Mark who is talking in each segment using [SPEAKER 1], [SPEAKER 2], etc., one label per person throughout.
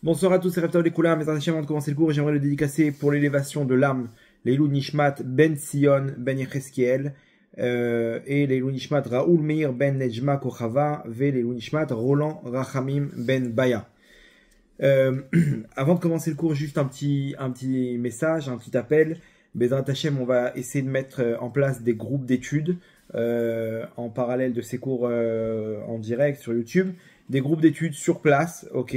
[SPEAKER 1] Bonsoir à tous, c'est Raphaël Lekoula. Mais avant de commencer le cours, j'aimerais le dédicacer pour l'élévation de l'âme Leilou Nishmat Ben Sion Ben Yechezkiel et Leilou Nishmat Raoul Meir Ben Nejma Kochava ve Leilou Nishmat Roland Rachamim Ben Baya. Avant de commencer le cours, juste un petit message, un petit appel. Bezrat Hashem, on va essayer de mettre en place des groupes d'études en parallèle de ces cours en direct sur YouTube. Des groupes d'études sur place, ok.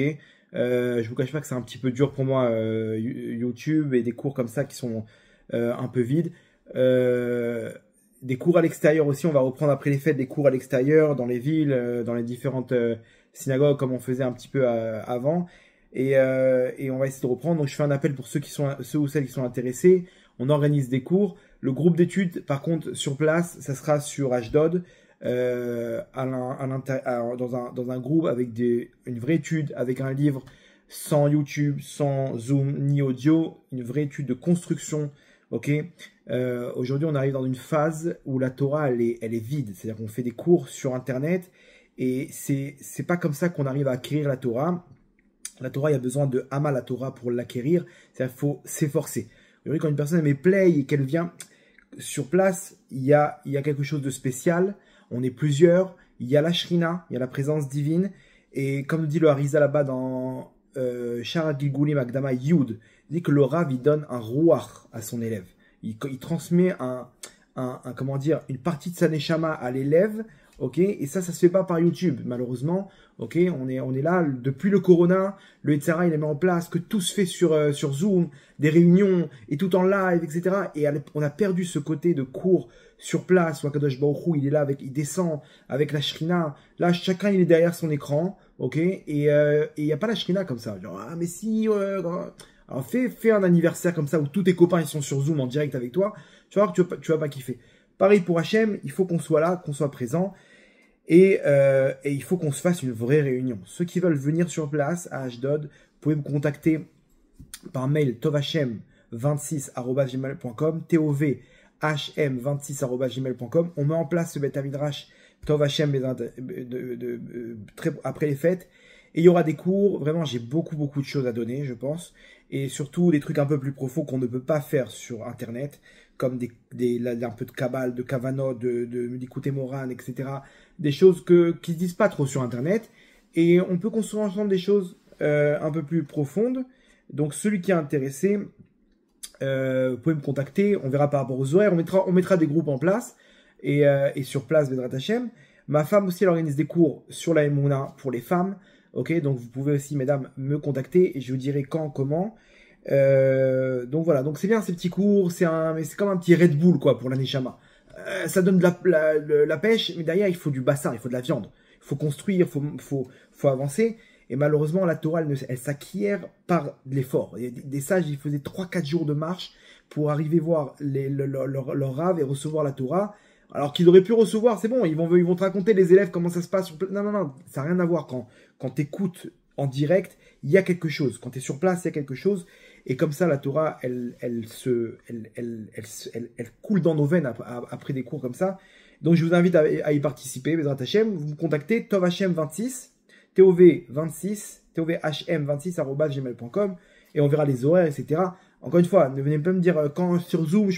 [SPEAKER 1] Je vous cache pas que c'est un petit peu dur pour moi YouTube et des cours comme ça qui sont un peu vides. Des cours à l'extérieur aussi, on va reprendre après les fêtes des cours à l'extérieur, dans les villes, dans les différentes synagogues comme on faisait un petit peu avant. Et on va essayer de reprendre. Donc je fais un appel pour ceux ou celles qui sont intéressés. On organise des cours. Le groupe d'études, par contre, sur place, ça sera sur Ashdod, dans un groupe avec une vraie étude, avec un livre, sans YouTube, sans Zoom, ni audio, une vraie étude de construction. Ok. Aujourd'hui, on arrive dans une phase où la Torah, elle est vide. C'est-à-dire qu'on fait des cours sur Internet et c'est pas comme ça qu'on arrive à acquérir la Torah. La Torah, il y a besoin de Hama la Torah pour l'acquérir. C'est-à-dire qu'il faut s'efforcer. Aujourd'hui, quand une personne met play et qu'elle vient sur place, il y a quelque chose de spécial. On est plusieurs. Il y a la Shrina, il y a la présence divine. Et comme dit le Harizal là-bas dans Shara Gilgulim Akdama Yud, il dit que le Rav, il donne un rouach à son élève. Il transmet comment dire, une partie de sa neshama à l'élève. Ok, et ça se fait pas par YouTube, malheureusement. Ok, on est là depuis le Corona, le Etzara il est mis en place, que tout se fait sur Zoom, des réunions et tout en live, etc. Et on a perdu ce côté de cours sur place où Akadosh Baruch Hu, il est là il descend avec la Shrina. Là, chacun il est derrière son écran, ok, et il y a pas la Shrina comme ça. Genre mais si, alors fais un anniversaire comme ça où tous tes copains ils sont sur Zoom en direct avec toi. Tu vas voir que tu vas pas kiffer. Pareil pour Hachem, il faut qu'on soit là, qu'on soit présent. Et il faut qu'on se fasse une vraie réunion. Ceux qui veulent venir sur place à Ashdod, vous pouvez me contacter par mail tovhm26@gmail.com, tovhm26@gmail.com. On met en place ce Beth Midrash Tovhm après les fêtes. Et il y aura des cours, vraiment j'ai beaucoup de choses à donner, je pense. Et surtout des trucs un peu plus profonds qu'on ne peut pas faire sur Internet, comme un peu de Kabbal, de Kavanot, de Likutei Moran, etc. Des choses qui ne se disent pas trop sur Internet. Et on peut construire ensemble des choses un peu plus profondes. Donc celui qui est intéressé, vous pouvez me contacter. On verra par rapport aux horaires. On mettra des groupes en place. Et sur place, Bezrat Hashem. Ma femme aussi, elle organise des cours sur la Emouna pour les femmes. Ok, donc vous pouvez aussi, mesdames, me contacter et je vous dirai quand, comment. Donc voilà, donc c'est bien ces petits cours, mais c'est comme un petit Red Bull quoi pour la Neshama. Ça donne de la pêche, mais derrière il faut du bassin, il faut de la viande. Il faut construire, il faut avancer. Et malheureusement, la Torah, elle s'acquiert par l'effort. Des sages, ils faisaient 3-4 jours de marche pour arriver voir leur rave et recevoir la Torah. Alors qu'ils auraient pu recevoir, c'est bon, ils vont te raconter les élèves comment ça se passe. Non, ça n'a rien à voir. Quand tu écoutes en direct, il y a quelque chose. Quand tu es sur place, il y a quelque chose. Et comme ça, la Torah, elle coule dans nos veines après des cours comme ça. Donc je vous invite à y participer. Bezrat Hashem, vous me contactez tovhm26, tovhm26@gmail.com et on verra les horaires, etc. Encore une fois, ne venez pas me dire quand sur Zoom,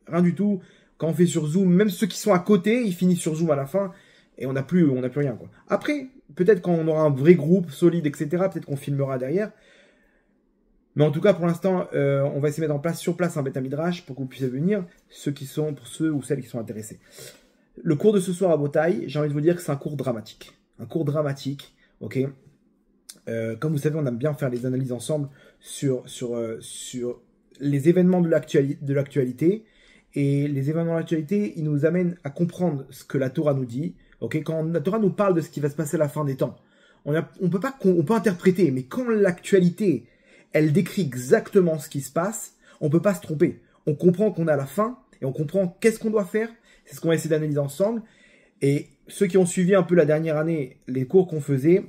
[SPEAKER 1] rien du tout. Quand on fait sur Zoom, même ceux qui sont à côté, ils finissent sur Zoom à la fin et on n'a plus rien quoi. Après, peut-être quand on aura un vrai groupe solide, etc. Peut-être qu'on filmera derrière. Mais en tout cas, pour l'instant, on va essayer de mettre en place sur place un Beth Midrash pour que vous puissiez venir, pour ceux ou celles qui sont intéressés. Le cours de ce soir à Botaï, j'ai envie de vous dire que c'est un cours dramatique. Un cours dramatique, ok. Comme vous savez, on aime bien faire les analyses ensemble sur les événements de l'actualité. Et les événements de l'actualité, ils nous amènent à comprendre ce que la Torah nous dit. Ok, quand la Torah nous parle de ce qui va se passer à la fin des temps, on peut interpréter, mais quand l'actualité elle décrit exactement ce qui se passe, on peut pas se tromper. On comprend qu'on est à la fin et on comprend qu'est-ce qu'on doit faire. C'est ce qu'on va essayer d'analyser ensemble. Et ceux qui ont suivi un peu la dernière année, les cours qu'on faisait,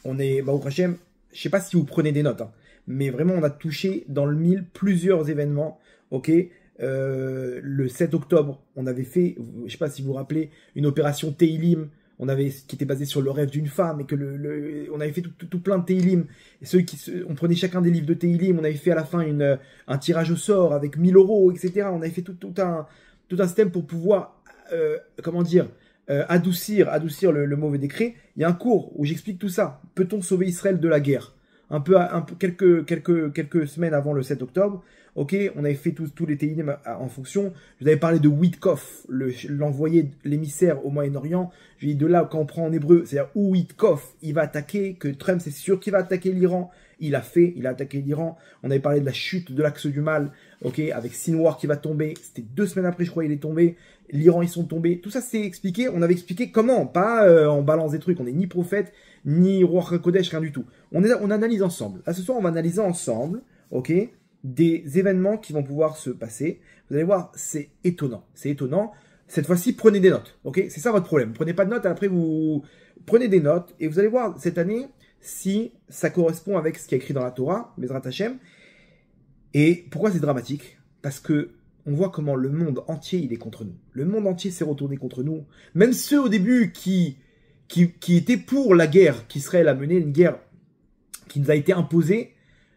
[SPEAKER 1] on est, au Hachem, je sais pas si vous prenez des notes, hein, mais vraiment on a touché dans le mille plusieurs événements. Ok, le 7 octobre, on avait fait, je sais pas si vous vous rappelez, une opération Teilim. qui était basé sur le rêve d'une femme, et que on avait fait tout plein de Teilim, et on prenait chacun des livres de Teilim, on avait fait à la fin un tirage au sort avec 1000 euros, etc. On avait fait tout un système pour pouvoir, adoucir le mauvais décret. Il y a un cours où j'explique tout ça. Peut-on sauver Israël de la guerre? Quelques semaines avant le 7 octobre. Ok, on avait fait tous les Teilim en fonction. Je vous avais parlé de Witkoff, l'envoyé, l'émissaire au Moyen-Orient. Je dis de là, quand on prend en hébreu, c'est-à-dire où Witkoff, il va attaquer, que Trump, c'est sûr qu'il va attaquer l'Iran. Il a attaqué l'Iran. On avait parlé de la chute de l'axe du mal, ok, avec Sinwar qui va tomber. C'était 2 semaines après, je crois, il est tombé. L'Iran, ils sont tombés. Tout ça, c'est expliqué. On avait expliqué comment, pas en balance des trucs. On n'est ni prophète, ni roi Kodesh, rien du tout. On analyse ensemble. Là, ce soir, on va analyser ensemble, ok, des événements qui vont pouvoir se passer. Vous allez voir, c'est étonnant. C'est étonnant. Cette fois-ci, prenez des notes, ok. C'est ça votre problème. Prenez pas de notes, après vous prenez des notes et vous allez voir cette année si ça correspond avec ce qui est écrit dans la Torah, Bezrat Hashem. Et pourquoi c'est dramatique? Parce que on voit comment le monde entier, il est contre nous. Le monde entier s'est retourné contre nous. Même ceux au début qui étaient pour la guerre qu'Israël a menée, une guerre qui nous a été imposée,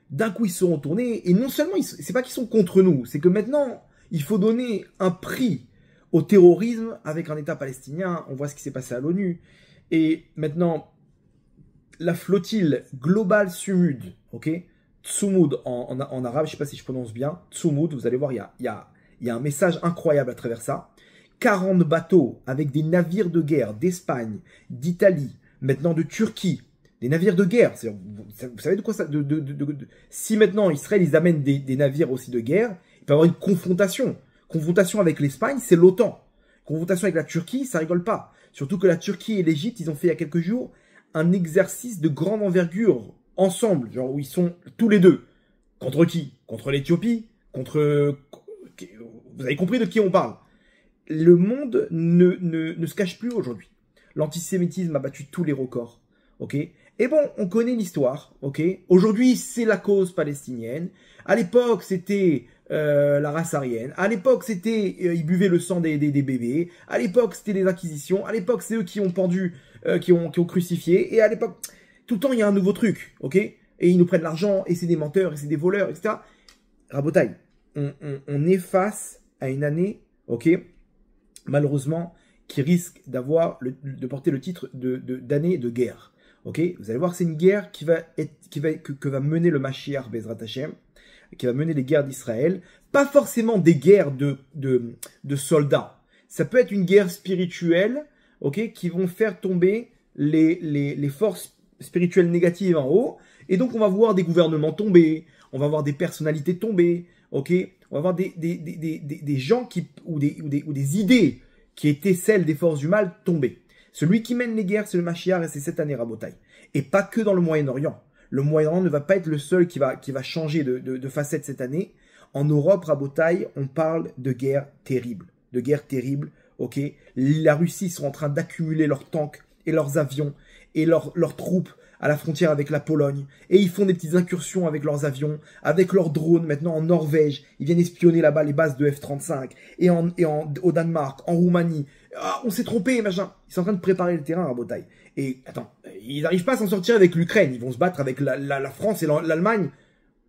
[SPEAKER 1] d'un coup ils se sont retournés. Et non seulement, c'est pas qu'ils sont contre nous, c'est que maintenant, il faut donner un prix au terrorisme avec un État palestinien. On voit ce qui s'est passé à l'ONU. Et maintenant, la flottille globale Sumud, ok, Tsumud en arabe, je sais pas si je prononce bien, Tsumud, vous allez voir, il y a un message incroyable à travers ça. 40 bateaux avec des navires de guerre d'Espagne, d'Italie, maintenant de Turquie, des navires de guerre. Vous savez de quoi ça... Si maintenant Israël, ils amènent des navires aussi de guerre, il peut y avoir une confrontation. Confrontation avec l'Espagne, c'est l'OTAN. Confrontation avec la Turquie, ça rigole pas. Surtout que la Turquie et l'Égypte, ils ont fait il y a quelques jours un exercice de grande envergure ensemble, genre où ils sont tous les deux. Contre qui? Contre l'Éthiopie? Contre... Vous avez compris de qui on parle. Le monde ne se cache plus aujourd'hui. L'antisémitisme a battu tous les records. Ok. Et bon, on connaît l'histoire. Ok. Aujourd'hui, c'est la cause palestinienne. À l'époque, c'était la race aryenne. À l'époque, c'était ils buvaient le sang des bébés. À l'époque, c'était les inquisitions. À l'époque, c'est eux qui ont pendu, qui ont crucifié. Et à l'époque, tout le temps, il y a un nouveau truc. Ok. Et ils nous prennent l'argent. Et c'est des menteurs. Et c'est des voleurs, etc. Rabotaille, on est face à une année, ok, malheureusement, qui risque de porter le titre d'année de guerre. Ok, vous allez voir, c'est une guerre que va mener le Mashiach Bezrat Hashem, qui va mener les guerres d'Israël. Pas forcément des guerres de soldats. Ça peut être une guerre spirituelle, ok, qui vont faire tomber les forces spirituelles négatives en haut. Et donc, on va voir des gouvernements tomber, on va voir des personnalités tomber, ok, on va voir des gens ou des idées qui étaient celles des forces du mal tomber. Celui qui mène les guerres, c'est le Mashiach et c'est cette année Rabotaï. Et pas que dans le Moyen-Orient. Le Moyen-Orient ne va pas être le seul qui va changer de facette cette année. En Europe, Rabotaï, on parle de guerre terrible. De guerre terrible, ok. La Russie sont en train d'accumuler leurs tanks et leurs avions et leurs troupes à la frontière avec la Pologne, et ils font des petites incursions avec leurs avions, avec leurs drones, maintenant en Norvège, ils viennent espionner là-bas les bases de F-35, et au Danemark, en Roumanie, ah, on s'est trompé, machin. Ils sont en train de préparer le terrain à Rabotaï. Et attends, ils n'arrivent pas à s'en sortir avec l'Ukraine, ils vont se battre avec la France et l'Allemagne.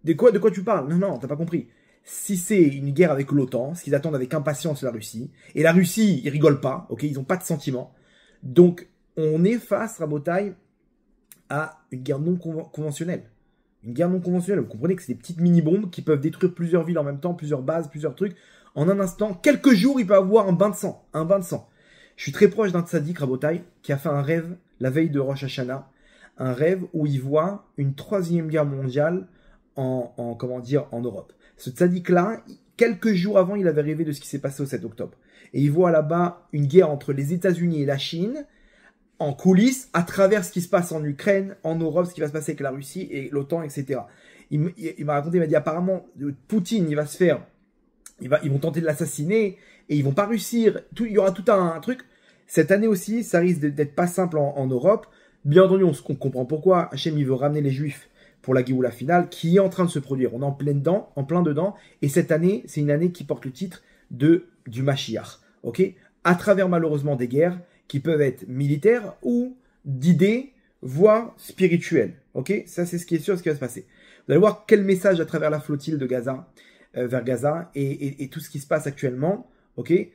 [SPEAKER 1] De quoi tu parles? Non, t'as pas compris. Si c'est une guerre avec l'OTAN, ce qu'ils attendent avec impatience la Russie, et la Russie, ils rigolent pas, ok, ils ont pas de sentiments. Donc, on est face, Rabotaï, à une guerre non conventionnelle. Une guerre non conventionnelle, vous comprenez que c'est des petites mini-bombes qui peuvent détruire plusieurs villes en même temps, plusieurs bases, plusieurs trucs. En un instant, quelques jours, il peut avoir un bain de sang. Un bain de sang. Je suis très proche d'un tzaddik, Rabotaï, qui a fait un rêve la veille de Rosh Hashanah. Un rêve où il voit une 3e guerre mondiale en Europe. Ce tzaddik-là, quelques jours avant, il avait rêvé de ce qui s'est passé au 7 octobre. Et il voit là-bas une guerre entre les États-Unis et la Chine, en coulisses, à travers ce qui se passe en Ukraine, en Europe, ce qui va se passer avec la Russie et l'OTAN, etc. Il m'a raconté, il m'a dit apparemment, Poutine, ils vont tenter de l'assassiner et ils vont pas réussir. Il y aura tout un truc. Cette année aussi, ça risque d'être pas simple en Europe. Bien entendu, on comprend pourquoi. Hachem, il veut ramener les Juifs pour la Géoula finale, qui est en train de se produire. On est en plein dedans. Et cette année, c'est une année qui porte le titre du Mashiach. Ok, à travers malheureusement des guerres qui peuvent être militaires ou d'idées, voire spirituelles. Ok, ça c'est ce qui est sûr, ce qui va se passer. Vous allez voir quel message à travers la flottille de Gaza, vers Gaza et tout ce qui se passe actuellement. Ok, il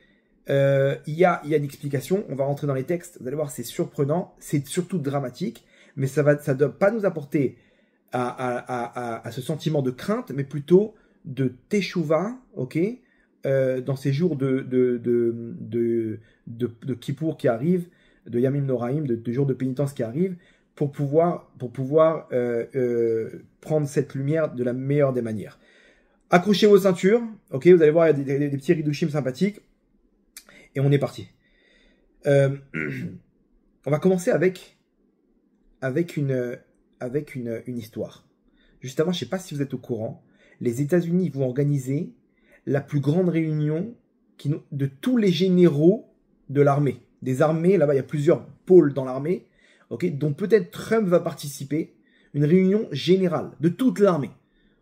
[SPEAKER 1] y a une explication. On va rentrer dans les textes. Vous allez voir, c'est surprenant, c'est surtout dramatique, mais ça doit pas nous apporter à ce sentiment de crainte, mais plutôt de teshuva, ok, dans ces jours de Kippour qui arrivent, de Yamim Noraim, de jours de pénitence qui arrivent, pour pouvoir prendre cette lumière de la meilleure des manières. Accrochez vos ceintures, ok, vous allez voir, il y a des petits ridushim sympathiques, et on est parti. On va commencer avec une histoire. Juste avant, je ne sais pas si vous êtes au courant, les États-Unis vont organiser la plus grande réunion de tous les généraux de l'armée. Des armées, là-bas, il y a plusieurs pôles dans l'armée, okay, dont peut-être Trump va participer. Une réunion générale de toute l'armée.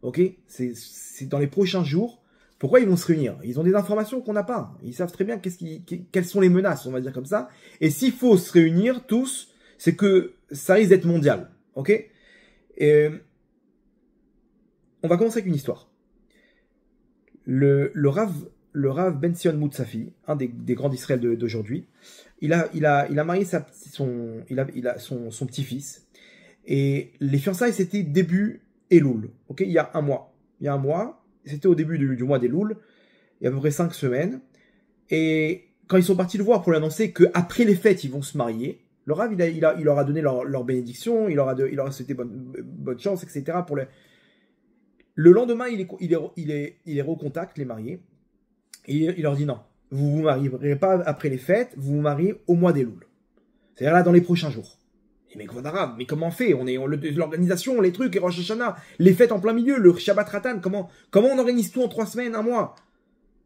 [SPEAKER 1] Okay, c'est dans les prochains jours. Pourquoi ils vont se réunir? Ils ont des informations qu'on n'a pas. Ils savent très bien quelles sont les menaces, on va dire comme ça. Et s'il faut se réunir tous, c'est que ça risque d'être mondial. Ok? Et on va commencer avec une histoire. Le Rav Ben Sion Moutsafi, un des grands d'Israël d'aujourd'hui, il a marié son petit-fils. Et les fiançailles, c'était début Elul. Ok, il y a un mois. C'était au début du mois d'Elul. Il y a à peu près 5 semaines. Et quand ils sont partis le voir pour lui annoncer qu'après les fêtes, ils vont se marier, le Rav, il leur a donné leur bénédiction, il leur a souhaité bonne chance, etc. Le lendemain, il les recontacte, les mariés, et il leur dit non, vous vous marierez pas après les fêtes, vous vous mariez au mois d'Elul. C'est-à-dire là, dans les prochains jours. Et mais mais comment on fait? L'organisation, les trucs, les Rosh Hashanah, les fêtes en plein milieu, le Shabbat Ratan, comment on organise tout en 3 semaines, 1 mois?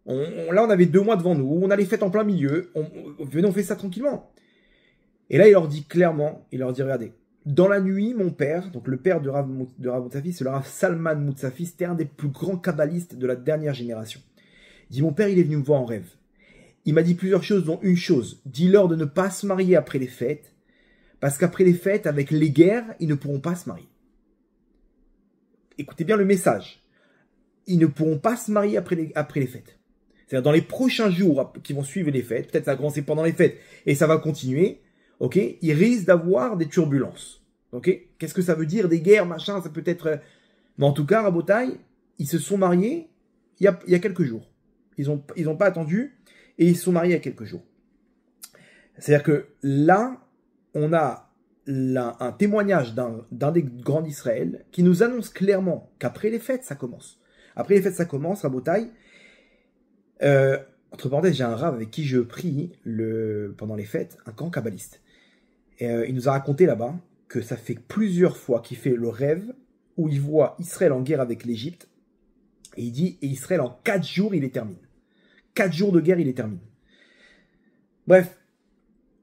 [SPEAKER 1] Là, on avait 2 mois devant nous, on a les fêtes en plein milieu, venez, on fait ça tranquillement. Et là, il leur dit clairement, regardez, dans la nuit, mon père, donc le père de Rav Moutsafi, c'est le Rav Salman Moutsafi, c'était un des plus grands kabbalistes de la dernière génération. Il dit, mon père, il est venu me voir en rêve. Il m'a dit plusieurs choses, dont une chose, dis-leur de ne pas se marier après les fêtes, parce qu'après les fêtes, avec les guerres, ils ne pourront pas se marier. Écoutez bien le message. Ils ne pourront pas se marier après les fêtes. C'est-à-dire dans les prochains jours qui vont suivre les fêtes, peut-être ça va commencer pendant les fêtes et ça va continuer, ok, ils risquent d'avoir des turbulences. Ok, qu'est-ce que ça veut dire? Des guerres, machin, ça peut être... Mais en tout cas, Rabotai, ils se sont mariés il y a quelques jours. Ils ont pas attendu et ils se sont mariés il y a quelques jours. C'est-à-dire que là, on a un témoignage d'un des grands d'Israël qui nous annonce clairement qu'après les fêtes, ça commence. Après les fêtes, ça commence, Rabotai. Entre parenthèses, j'ai un Rav avec qui je prie pendant les fêtes, un grand kabbaliste. Et il nous a raconté là-bas que ça fait plusieurs fois qu'il fait le rêve où il voit Israël en guerre avec l'Égypte. Et il dit, et Israël en 4 jours, il les termine. 4 jours de guerre, il les termine. Bref,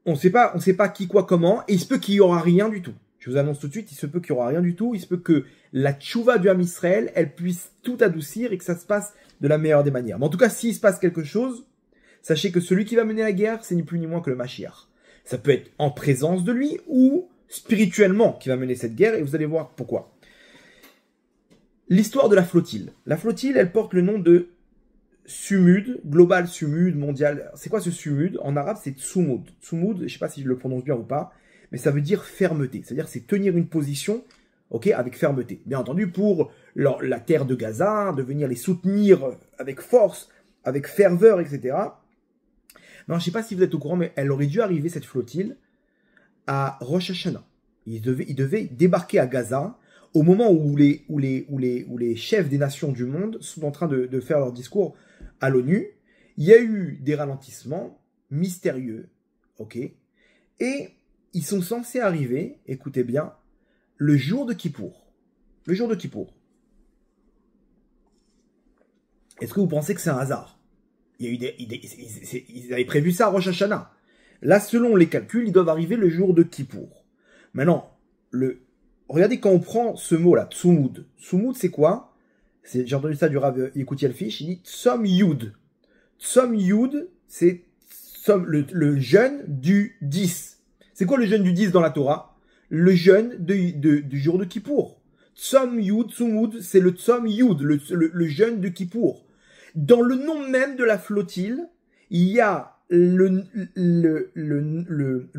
[SPEAKER 1] on sait pas qui, quoi, comment, et il se peut qu'il y aura rien du tout. Je vous annonce tout de suite, il se peut qu'il y aura rien du tout. Il se peut que la tchouva du Ham Israël, elle puisse tout adoucir et que ça se passe de la meilleure des manières. Mais en tout cas, s'il se passe quelque chose, sachez que celui qui va mener la guerre, c'est ni plus ni moins que le Mashiach. Ça peut être en présence de lui ou spirituellement qui va mener cette guerre, et vous allez voir pourquoi. L'histoire de la flottille. La flottille, elle porte le nom de Sumud, global Sumud, mondial. C'est quoi ce Sumud? En arabe, c'est Tsumud. Tsumud, je ne sais pas si je le prononce bien ou pas, mais ça veut dire fermeté. C'est-à-dire c'est tenir une position, ok, avec fermeté. Bien entendu, pour la terre de Gaza, de venir les soutenir avec force, avec ferveur, etc. Non, je ne sais pas si vous êtes au courant, mais elle aurait dû arriver, cette flottille, à Rosh Hashanah. Ils devaient débarquer à Gaza au moment où les chefs des nations du monde sont en train de faire leur discours à l'ONU. Il y a eu des ralentissements mystérieux, ok, et ils sont censés arriver, écoutez bien, le jour de Kippour. Le jour de Kippour. Est-ce que vous pensez que c'est un hasard? Il y a eu ils avaient prévu ça à Rosh Hashanah. Là, selon les calculs, ils doivent arriver le jour de Kippour. Maintenant, regardez quand on prend ce mot-là, Tsumud. Tsumud, c'est quoi? J'ai entendu ça du Rav Yekuti Elfish, il dit Tsum Yud. Tsum Yud, c'est Tsom, le jeûne du 10. C'est quoi le jeûne du 10 dans la Torah? Le jeûne du jour de Kippour. Tsom Yud, Tsumud, c'est le Tsom Yud, le jeûne de Kippour. Dans le nom même de la flottille, il y a le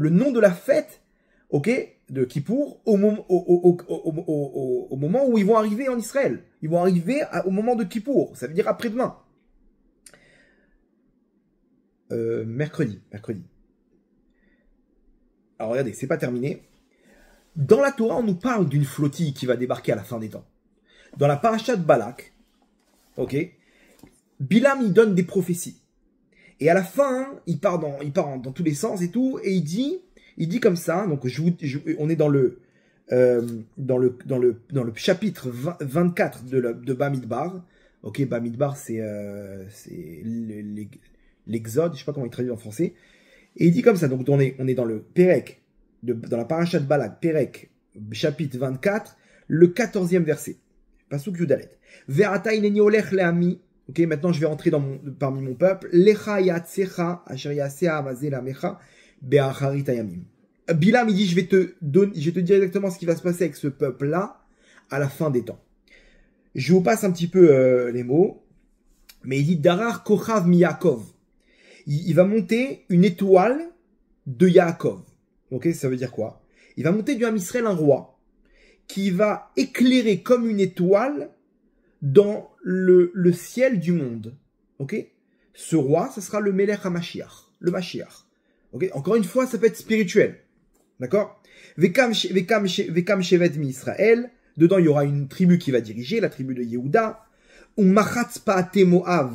[SPEAKER 1] nom de la fête, ok, de Kippour, au moment où ils vont arriver en Israël. Ils vont arriver au moment de Kippour, ça veut dire après-demain. Mercredi. Alors regardez, c'est pas terminé. Dans la Torah, on nous parle d'une flottille qui va débarquer à la fin des temps. Dans la paracha de Balak, ok, Bilam, il donne des prophéties. Et à la fin, il part dans tous les sens et tout, et il dit comme ça, donc on est dans le chapitre 24 de Bamidbar. Ok, Bamidbar, c'est l'Exode, je sais pas comment il traduit en français. Et il dit comme ça, donc on est dans le Pérec, dans la paracha de Balak, Pérec, chapitre 24, le 14e verset. Pasuk Yudalet. Ve'ata ineni olech le'ami. Ok, maintenant je vais rentrer parmi mon peuple. Lecha yatsecha asher yasea amazé lamecha be'acharit ayamim. Bilam, il dit, je vais te dire exactement ce qui va se passer avec ce peuple-là à la fin des temps. Je vous passe un petit peu les mots. Mais il dit, Darar kochav mi Yaakov. Il va monter une étoile de Yaakov. Ok, ça veut dire quoi? Il va monter du Ham Israël un roi qui va éclairer comme une étoile dans le ciel du monde. Ok? Ce roi, ça sera le Melech HaMashiach, le Mashiach. Ok? Encore une fois, ça peut être spirituel. D'accord? Vekam Shevet mi Israël. Dedans, il y aura une tribu qui va diriger, la tribu de Yehuda. Umachatz Paate Moav.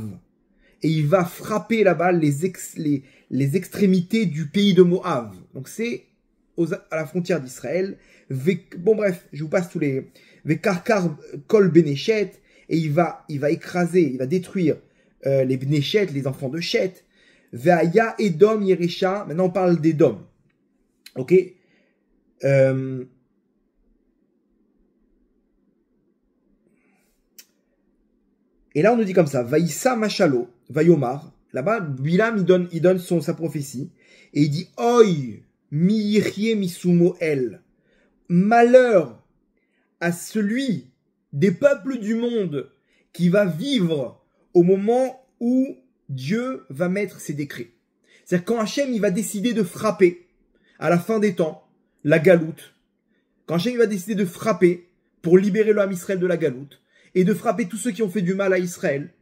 [SPEAKER 1] Et il va frapper là-bas les extrémités du pays de Moab. Donc c'est à la frontière d'Israël. Bon bref, je vous passe tous les... Vekarkar Kol Beneshet. Et il va écraser, il va détruire les Beneshet, les enfants de Shet. Veaya Edom Yerisha. Maintenant on parle d'Edom. Ok, et là on nous dit comme ça, Vaïssa Machalo, Vayomar, là-bas Bilam il donne sa prophétie, et il dit, Oi, mi yichye misumo el, malheur à celui des peuples du monde qui va vivre au moment où Dieu va mettre ses décrets. C'est-à-dire quand Hachem il va décider de frapper, à la fin des temps, la galoute, quand Hachem va décider de frapper pour libérer le Ham Israël de la galoute, et de frapper tous ceux qui ont fait du mal à Israël,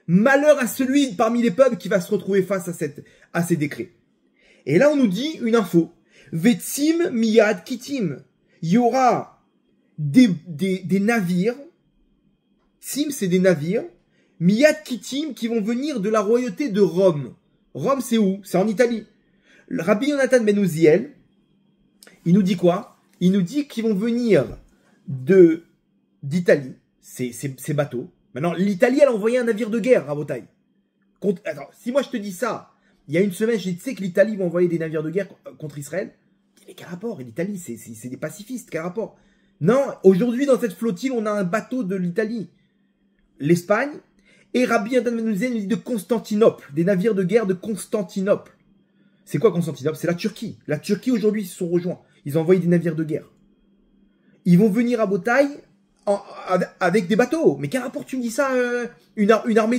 [SPEAKER 1] malheur à celui parmi les peuples qui va se retrouver face à ces décrets. Et là on nous dit une info, Vetsim miyad kitim, il y aura des navires, Sim c'est des navires, miyad kitim qui vont venir de la royauté de Rome. Rome c'est où? C'est en Italie. Le Rabbi Yonatan ben Uziel, il nous dit quoi? Il nous dit qu'ils vont venir d'Italie, ces bateaux. Maintenant, l'Italie, elle a envoyé un navire de guerre à Rabotai. Attends, si moi je te dis ça, il y a une semaine, je sais que l'Italie va envoyer des navires de guerre contre Israël. Mais quel rapport? Et l'Italie, c'est des pacifistes, quel rapport? Non, aujourd'hui, dans cette flottille, on a un bateau de l'Italie, l'Espagne, et Rabbi Yonatan ben Uziel nous dit de Constantinople, des navires de guerre de Constantinople. C'est quoi Constantinople? C'est la Turquie. La Turquie, aujourd'hui, ils se sont rejoints. Ils ont envoyé des navires de guerre. Ils vont venir à Botaï avec des bateaux. Mais quel rapport tu me dis ça? Une armée,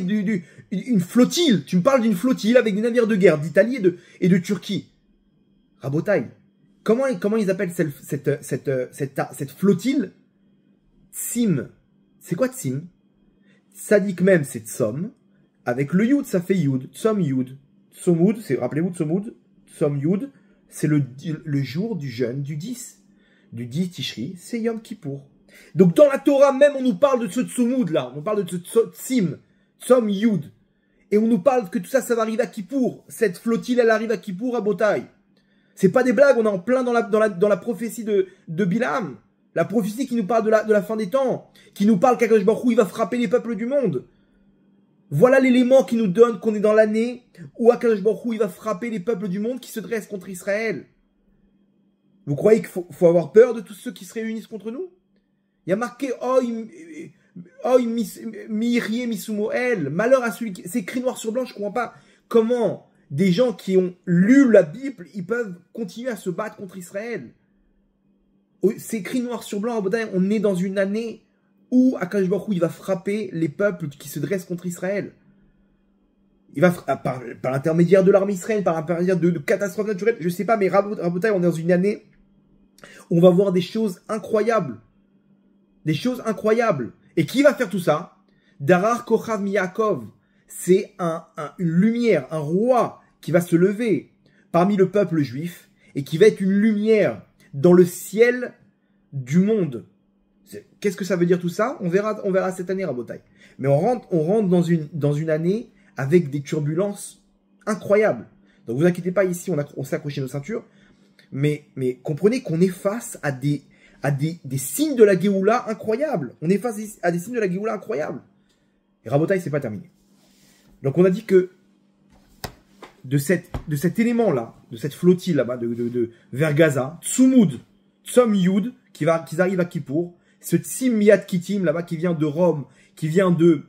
[SPEAKER 1] une flottille. Tu me parles d'une flottille avec des navires de guerre d'Italie et de Turquie. Rabotaï. Comment ils appellent cette flottille? Tsim. C'est quoi Tsim? Tzadik même, c'est Tsom. Avec le Yud, ça fait Yud. Tsom Yud. Tsomud, rappelez-vous de Tsomud, Tsom Yud, c'est le jour du jeûne du 10. Du 10 Tishri, c'est Yom Kippour. Donc dans la Torah même, on nous parle de ce Tsomud là, on parle de ce Tsim, Tsom Yud. Et on nous parle que tout ça, ça va arriver à Kippour. Cette flottille, elle arrive à Kippour, à Botaï. C'est pas des blagues, on est en plein dans la prophétie de Bilam. La prophétie qui nous parle de la fin des temps. Qui nous parle qu'Akadosh Baruch Hu, il va frapper les peuples du monde. Voilà l'élément qui nous donne qu'on est dans l'année où Akadosh Baruch Hu, il va frapper les peuples du monde qui se dressent contre Israël. Vous croyez qu'il faut avoir peur de tous ceux qui se réunissent contre nous? Il y a marqué Oy Mirie Misumoel, malheur à celui qui... C'est écrit noir sur blanc, je comprends pas. Comment des gens qui ont lu la Bible, ils peuvent continuer à se battre contre Israël. C'est écrit noir sur blanc, on est dans une année où Akadosh Baruch Hu, il va frapper les peuples qui se dressent contre Israël. Il va, par l'intermédiaire de l'armée israélienne, par l'intermédiaire de catastrophes naturelles, je sais pas, mais Rabotai, on est dans une année où on va voir des choses incroyables. Des choses incroyables. Et qui va faire tout ça? Darar Kochav Miyakov. C'est une lumière, un roi qui va se lever parmi le peuple juif et qui va être une lumière dans le ciel du monde. Qu'est-ce que ça veut dire tout ça? On verra cette année, Rabotai. Mais on rentre dans une année avec des turbulences incroyables. Donc vous inquiétez pas, ici on s'est accroché nos ceintures, mais comprenez qu'on est face à des signes de la Géoula incroyables. On est face à des signes de la Géoula incroyables. Et Rabotai, c'est pas terminé. Donc on a dit que de cet élément-là, de cette flottille là-bas, vers Gaza, Tsumud, Tzom Yud, qui arrivent à Kippour, ce Tsim Miyad Kittim là-bas qui vient de Rome, qui vient de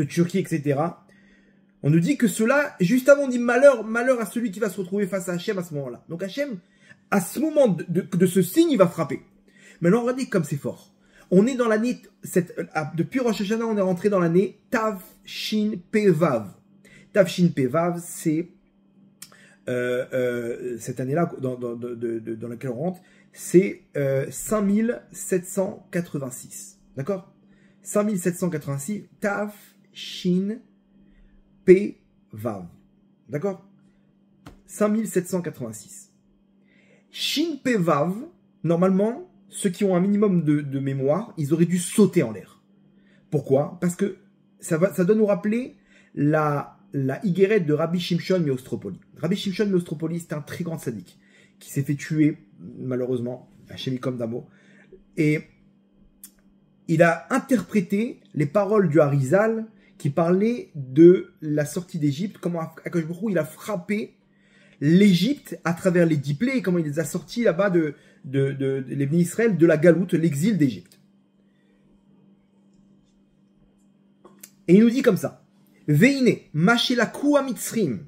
[SPEAKER 1] Turquie, etc. On nous dit que cela, juste avant, on dit malheur à celui qui va se retrouver face à Hachem à ce moment-là. Donc Hachem, à ce moment de ce signe, il va frapper. Maintenant, on va dire comme c'est fort. On est dans l'année, depuis Rosh Hashanah, on est rentré dans l'année Tav Shin Pevav. Tav Shin Pevav, c'est cette année-là dans laquelle on rentre, c'est 5786. D'accord? 5786, Tav Shin Pevav. D'accord? 5786. Shin Pevav, normalement, ceux qui ont un minimum de mémoire, ils auraient dû sauter en l'air. Pourquoi? Parce que ça doit nous rappeler la Higueret de Rabbi Shimshon Meostropoli. Rabbi Shimshon Meostropoli, c'est un très grand sadique qui s'est fait tuer, malheureusement, à Shemikom Damo. Et il a interprété les paroles du Harizal qui parlaient de la sortie d'Égypte, comment Akadosh Baruch Hu, il a frappé l'Égypte à travers les 10 plaies, et comment il les a sortis là-bas de les Bnei Israël de la galoute, l'exil d'Égypte. Et il nous dit comme ça, Veine, Mashelaku Mitzrim.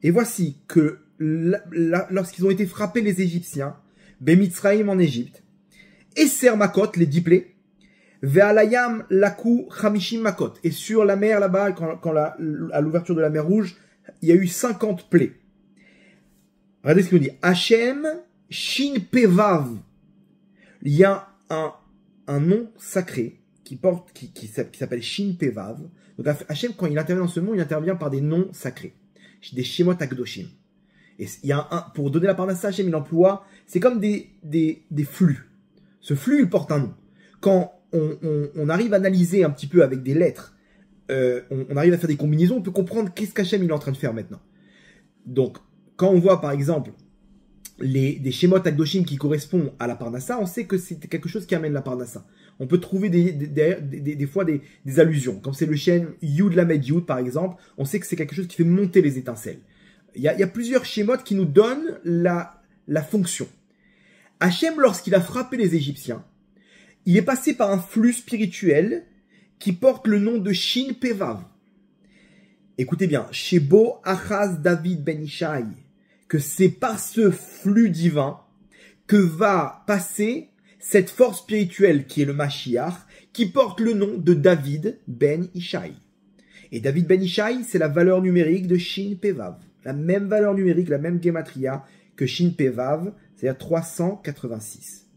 [SPEAKER 1] Et voici que lorsqu'ils ont été frappés les Égyptiens, Bemitzraïm en Égypte, Esser Makot, les 10 plaies, Ve'alayam Laku Chamishim Makot. Et sur la mer là-bas, à l'ouverture de la mer Rouge, il y a eu 50 plaies. Regardez ce qu'il nous dit. Hachem Shin Pevav. Il y a un nom sacré qui s'appelle Shin Pevav. Donc Hachem, quand il intervient dans ce monde, il intervient par des noms sacrés. Des Shemot Akdoshim. Et il y a pour donner la parnassa, Hachem, il emploie, c'est comme des flux. Ce flux, il porte un nom. Quand on arrive à analyser un petit peu avec des lettres, on arrive à faire des combinaisons, on peut comprendre qu'est-ce qu'Hachem il est en train de faire maintenant. Donc, quand on voit par exemple des Shemot Akdoshim qui correspondent à la Parnassa, on sait que c'est quelque chose qui amène la Parnassa. On peut trouver des fois des allusions. Comme c'est le Shem Yud Lamed Yud par exemple, on sait que c'est quelque chose qui fait monter les étincelles. Il y a plusieurs Shemot qui nous donnent la fonction. Hachem, lorsqu'il a frappé les Égyptiens, il est passé par un flux spirituel qui porte le nom de Shin Pevav. Écoutez bien, Shebo Achaz David Ben Ishai, que c'est par ce flux divin que va passer cette force spirituelle qui est le Mashiach, qui porte le nom de David Ben Ishai. Et David Ben Ishai, c'est la valeur numérique de Shin Pevav. La même valeur numérique, la même gematria que Shin Pevav, c'est-à-dire 386.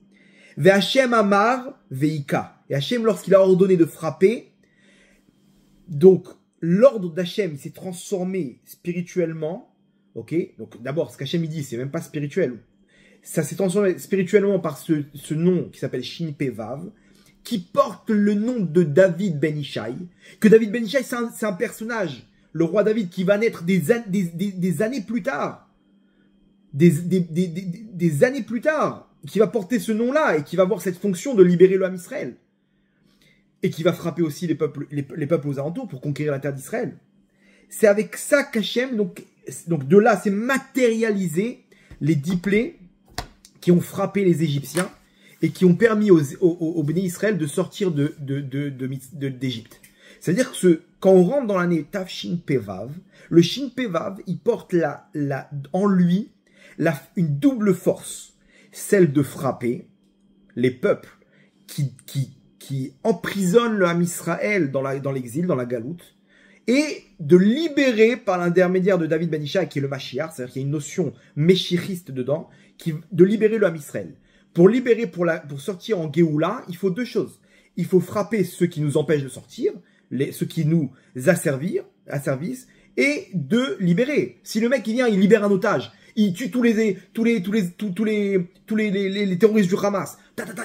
[SPEAKER 1] Ve Hashem Amar Veika. Et Hashem, lorsqu'il a ordonné de frapper, donc l'ordre d'Hachem, il s'est transformé spirituellement. Ok, donc d'abord, ce qu'Hachem il dit, c'est même pas spirituel. Ça s'est transformé spirituellement par ce nom qui s'appelle Shin Pevav, qui porte le nom de David Ben Ishai. Que David Ben Ishai, c'est un personnage, le roi David, qui va naître des années plus tard. Des années plus tard, qui va porter ce nom-là et qui va avoir cette fonction de libérer le Ham Israël. Et qui va frapper aussi les peuples aux alentours pour conquérir la terre d'Israël. C'est avec ça qu'Hachem, donc de là, c'est matérialisé les 10 plaies qui ont frappé les Égyptiens et qui ont permis aux Béné Israël de sortir d'Égypte. C'est-à-dire que quand on rentre dans l'année Tafshin Pevav, le Shin Pevav, il porte en lui une double force, celle de frapper les peuples qui emprisonnent le Ham Israël dans l'exil, dans la galoute, et de libérer par l'intermédiaire de David Ben Ishai, qui est le Mashiach, c'est-à-dire qu'il y a une notion méchichiste dedans, de libérer le Ham Israël. Pour libérer, pour sortir en Géoula, il faut deux choses. Il faut frapper ceux qui nous empêchent de sortir, ceux qui nous asservissent, et de libérer. Si le mec il vient, il libère un otage, il tue tous les terroristes du Hamas,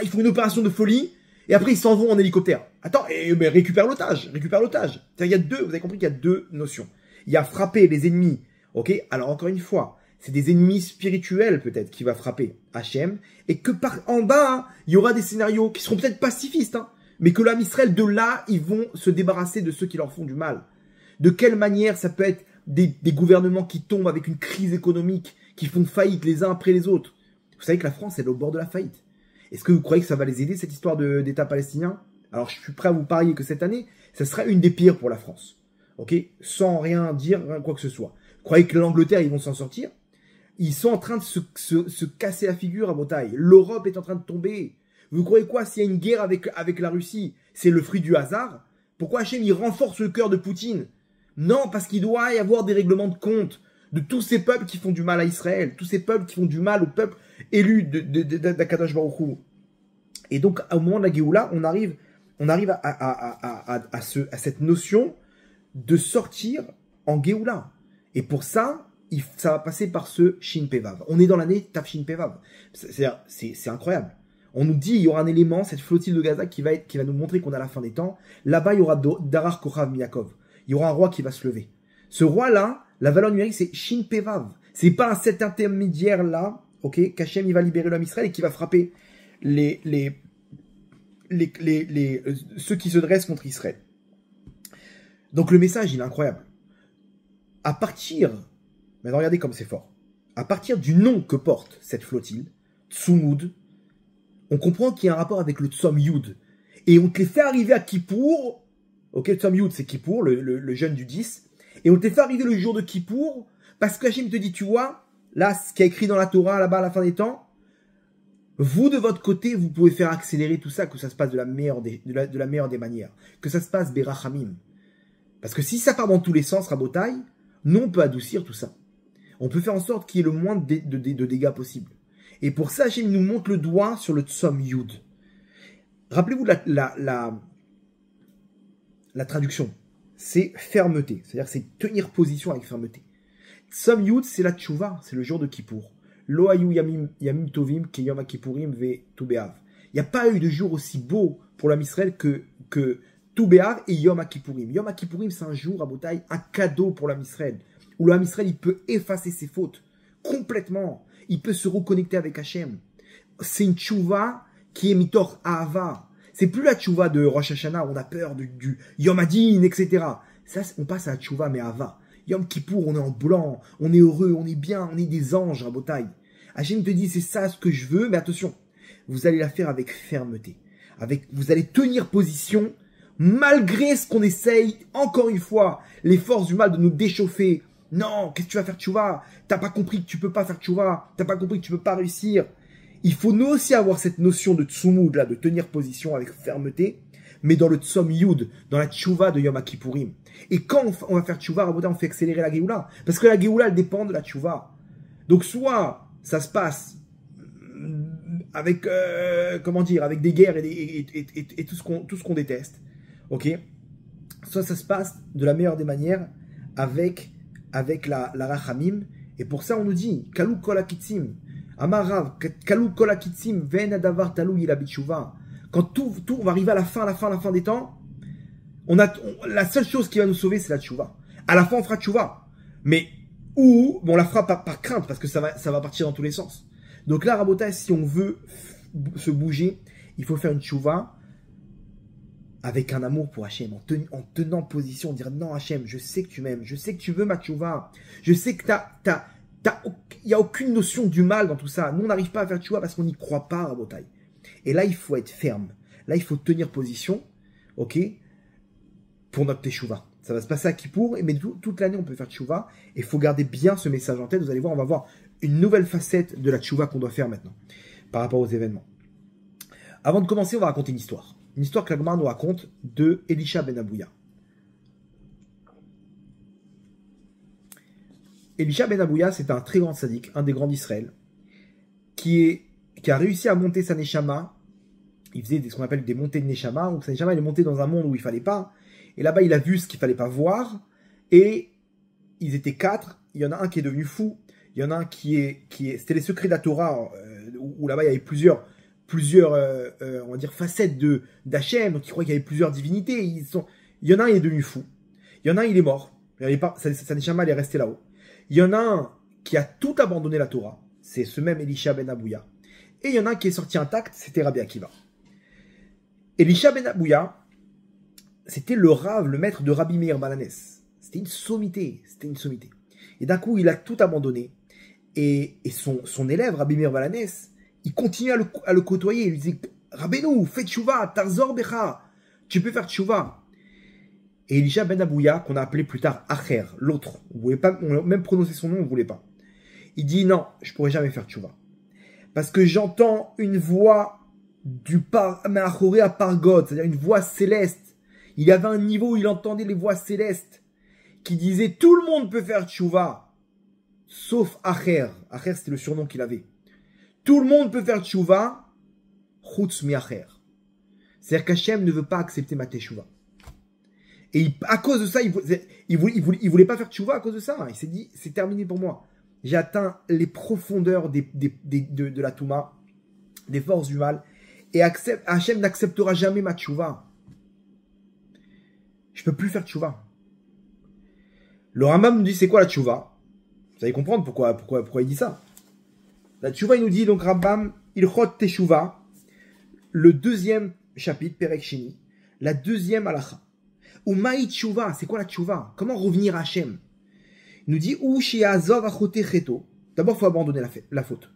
[SPEAKER 1] ils font une opération de folie, et après ils s'en vont en hélicoptère. Attends, mais récupère l'otage. Il y a deux, vous avez compris qu'il y a deux notions. Il y a frapper les ennemis, ok? Alors encore une fois, c'est des ennemis spirituels peut-être qui va frapper Hachem, et que en bas, il y aura des scénarios qui seront peut-être pacifistes, mais que l'Am Israël, de là, ils vont se débarrasser de ceux qui leur font du mal. De quelle manière ça peut être des gouvernements qui tombent avec une crise économique, qui font faillite les uns après les autres? Vous savez que la France, elle est au bord de la faillite. Est-ce que vous croyez que ça va les aider, cette histoire d'État palestinien? Alors, je suis prêt à vous parier que cette année, ça sera une des pires pour la France. Ok? Sans rien dire, quoi que ce soit. Vous croyez que l'Angleterre, ils vont s'en sortir? Ils sont en train de se casser la figure à Bretagne. L'Europe est en train de tomber. Vous croyez quoi? S'il y a une guerre avec la Russie, c'est le fruit du hasard? Pourquoi Hachem, il renforce le cœur de Poutine? Non, parce qu'il doit y avoir des règlements de compte de tous ces peuples qui font du mal à Israël, tous ces peuples qui font du mal au peuple élu d'Akadosh Baruch Hu. Et donc, au moment de la Géoula, on arrive à cette notion de sortir en Géoula. Et pour ça, ça va passer par ce Shin Pevav. On est dans l'année Tafshin Pevav. C'est incroyable. On nous dit, il y aura un élément, cette flottille de Gaza qui va nous montrer qu'on est à la fin des temps. Là-bas, il y aura Darar Kochav Miyakov. Il y aura un roi qui va se lever. Ce roi-là, la valeur numérique, c'est Shin Pevav. C'est pas cet intermédiaire-là, ok, qu'Hachem, il va libérer l'homme Israël et qui va frapper ceux qui se dressent contre Israël. Donc le message, il est incroyable. Maintenant regardez comme c'est fort. À partir du nom que porte cette flottille, Tsumud, on comprend qu'il y a un rapport avec le Tzom Yud. Et on te les fait arriver à Kippour. Ok, le Tzom Yud, c'est Kippour, le jeûne du 10. Et on te les fait arriver le jour de Kippour, parce que Hachem te dit, tu vois, là, ce qui est écrit dans la Torah, là-bas, à la fin des temps, vous, de votre côté, vous pouvez faire accélérer tout ça, que ça se passe de la meilleure des manières. Que ça se passe Berachamim. Parce que si ça part dans tous les sens, Rabotai, nous, on peut adoucir tout ça. On peut faire en sorte qu'il y ait le moins de dégâts possible. Et pour ça, Hachem nous montre le doigt sur le Tzom Yud. Rappelez-vous la traduction. C'est fermeté. C'est-à-dire c'est tenir position avec fermeté. Tzom Yud, c'est la tchouva, c'est le jour de Kippour. Lo ayu yamim tovim ke yom kippurim ve tu be'av. Il n'y a pas eu de jour aussi beau pour l'âme Israël que tu be'av et Yom Kippourim. Yom Kippourim, c'est un jour à Botaï, un cadeau pour l'âme Israël, où l'âme Israël, il peut effacer ses fautes complètement. Il peut se reconnecter avec Hachem. C'est une tchouva qui est mitor ahava. C'est plus la tchouva de Rosh Hashanah, où on a peur du Yom Adin, etc. Ça, on passe à la tchouva, mais ahava. Yom Kippour, on est en blanc, on est heureux, on est bien, on est des anges à Botaï. Hachem te dit, c'est ça ce que je veux, mais attention, vous allez la faire avec fermeté. Vous allez tenir position, malgré ce qu'on essaye, encore une fois, les forces du mal de nous déchauffer. Non, qu'est-ce que tu vas faire tchouva? T'as pas compris que tu peux pas faire tchouva, t'as pas compris que tu peux pas réussir. Il faut nous aussi avoir cette notion de tsumud, là, de tenir position avec fermeté, mais dans le tzom yud, dans la tchouva de Yom Kippourim. Et quand on va faire tchouva, on fait accélérer la Géoula. Parce que la Géoula, elle dépend de la tchouva. Donc soit ça se passe avec, avec des guerres et tout ce qu'on déteste. Ok? Soit ça se passe de la meilleure des manières avec la rachamim. Et pour ça, on nous dit, Kalou kol akitzim, Amarav, Kalou kol akitzim, ven adavar talou yila bitchouva. Quand tout va arriver à la fin des temps, la seule chose qui va nous sauver, c'est la tchouva. À la fin, on fera tchouva. Mais, on la fera par crainte, parce que ça va partir dans tous les sens. Donc là, Rabotai, si on veut se bouger, il faut faire une tchouva avec un amour pour Hachem, en tenant position, dire non Hachem, je sais que tu m'aimes, je sais que tu veux ma tchouva, je sais que il n'y a aucune notion du mal dans tout ça. Nous, on n'arrive pas à faire tchouva parce qu'on n'y croit pas, Rabotai. Et là, il faut être ferme. Là, il faut tenir position, ok, pour notre teshuva. Ça va se passer à Kippour, mais toute l'année, on peut faire tchouva. Et il faut garder bien ce message en tête. Vous allez voir, on va voir une nouvelle facette de la tchouva qu'on doit faire maintenant, par rapport aux événements. Avant de commencer, on va raconter une histoire. Une histoire que la Gemara nous raconte de Elisha ben Abouya. Elisha ben Abouya, c'est un très grand sadique, un des grands d'Israël, qui a réussi à monter sa neshama. Il faisait ce qu'on appelle des montées de neshama, donc sa neshama, elle est montée dans un monde où il fallait pas. Et là-bas, il a vu ce qu'il fallait pas voir. Et ils étaient 4. Il y en a un qui est devenu fou. Il y en a un c'était les secrets de la Torah, où là-bas, il y avait plusieurs on va dire, facettes d'Hachem. Donc, il croyait qu'il y avait plusieurs divinités. Il y en a un, il est devenu fou. Il y en a un, il est mort. Sa neshama, elle est restée là-haut. Il y en a un qui a tout abandonné la Torah. C'est ce même Elisha ben Abouya. Et il y en a un qui est sorti intact. C'était Rabbi Akiva. Elisha ben Abouya, c'était le Rav, le maître de Rabbi Meir Balanès. C'était une sommité. Et d'un coup, il a tout abandonné. Et son élève, Rabbi Meir Balanès, il continue à le côtoyer. Il lui dit, Rabbeinu, fais tchouva, tarzor becha. Tu peux faire tchouva. Et Elisha ben Abouya, qu'on a appelé plus tard Acher, l'autre, on a même prononcé son nom, on ne voulait pas. Il dit, non, je pourrais jamais faire tchouva. Parce que j'entends une voix du Ma'achoré à Pargod, c'est-à-dire une voix céleste. Il y avait un niveau où il entendait les voix célestes qui disaient tout le monde peut faire tchouva, sauf Acher. Acher, c'était le surnom qu'il avait. Tout le monde peut faire tchouva, chutz mi Acher. C'est-à-dire qu'Hachem ne veut pas accepter ma teshuva. Et à cause de ça, il voulait pas faire tchouva à cause de ça. Il s'est dit, c'est terminé pour moi. J'ai atteint les profondeurs de la Touma, des forces du mal. Et Hachem n'acceptera jamais ma tchouva. Je peux plus faire tchouva. Le Rambam nous dit c'est quoi la tchouva? Vous allez comprendre pourquoi il dit ça. La tchouva, il nous dit donc Rambam, Ilchot Teshuva, le 2e chapitre, Perek Sheni, la 2e halacha. Ou maï tchouva, c'est quoi la tchouva? Comment revenir à Hachem? Il nous dit ou shiazov achote cheto. D'abord, il faut abandonner la faute.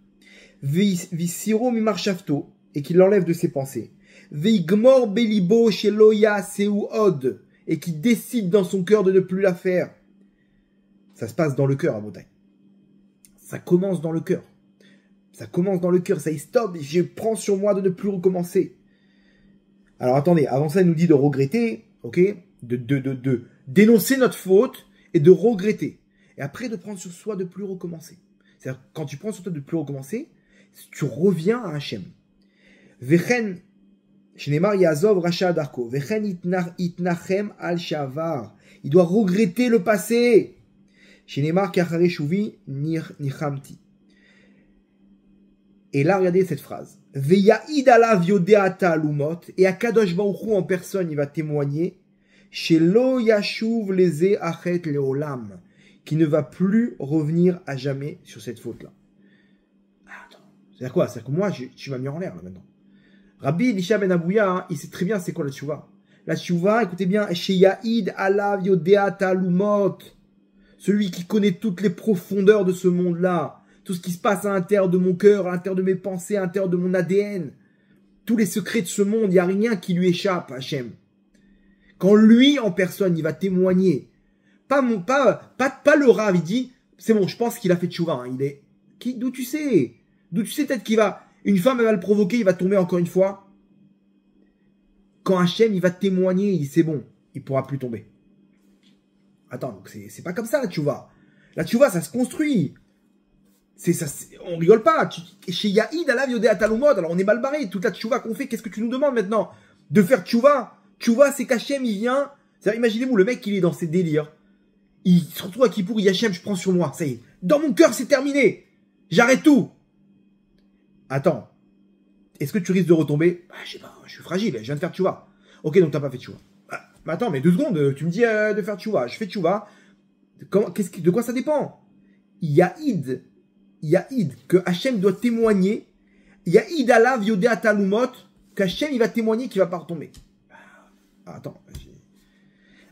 [SPEAKER 1] Visiro mimarchavto, et qu'il l'enlève de ses pensées. Veigmor belibo sheloya seu od, et qui décide dans son cœur de ne plus la faire. Ça se passe dans le cœur, à Botaï. Ça commence dans le cœur. Ça y stop, je prends sur moi de ne plus recommencer. Alors attendez, avant ça, il nous dit de regretter, ok, de dénoncer notre faute et de regretter. Et après, de prendre sur soi de plus recommencer. C'est-à-dire, quand tu prends sur toi de plus recommencer, tu reviens à Hachem. Vechen, Shnemar Yazov Racha Darko, Vechen itnachem al shavar. Il doit regretter le passé. Shnemar Kachare Shuvi nichamti. Et là, regardez cette phrase. Veyaïd alav yodeata lumot. Et à Kadosh Baruch Hu en personne, il va témoigner. Shelo yashuv leze achet leolam. Qui ne va plus revenir à jamais sur cette faute-là. Attends. C'est-à-dire quoi? C'est-à-dire que moi, tu m'as mis en l'air, là, maintenant. Rabbi Elisha ben Abouya, hein, il sait très bien c'est quoi la tchouva. La tchouva, écoutez bien, Sheyaïd alav yodeata lumot. Celui qui connaît toutes les profondeurs de ce monde-là. Tout ce qui se passe à l'intérieur de mon cœur, à l'intérieur de mes pensées, à l'intérieur de mon ADN. Tous les secrets de ce monde, il n'y a rien qui lui échappe, Hachem. Quand lui, en personne, il va témoigner. Pas le Rav, il dit, c'est bon, je pense qu'il a fait tchouva. Hein, d'où tu sais? D'où tu sais peut-être une femme, elle va le provoquer, il va tomber encore une fois. Quand Hachem, il va témoigner, il dit, c'est bon, il pourra plus tomber. Attends, donc c'est pas comme ça, la tchouva. La tchouva, ça se construit. On rigole pas. Chez Yaïd, Alav, Yodé, Atalumod, alors on est mal barré. Toute la tchouva qu'on fait, qu'est-ce que tu nous demandes maintenant? De faire tchouva. Tchouva, c'est qu'Hachem, il vient. Imaginez-vous, le mec, il est dans ses délires. Il se retrouve à Kippour, il dit Hachem, je prends sur moi. Ça y est. Dans mon cœur, c'est terminé. J'arrête tout. Attends. Est-ce que tu risques de retomber? Je sais pas, je suis fragile, je viens de faire tchouva. Ok, donc t'as pas fait tchouva. Mais attends, mais 2 secondes, tu me dis de faire tchouva. Je fais tchouva. De quoi ça dépend? Yaïd, que Hachem doit témoigner. Yaïd alav yodé atalumot, qu'Hachem il va témoigner qu'il va pas retomber. Attends.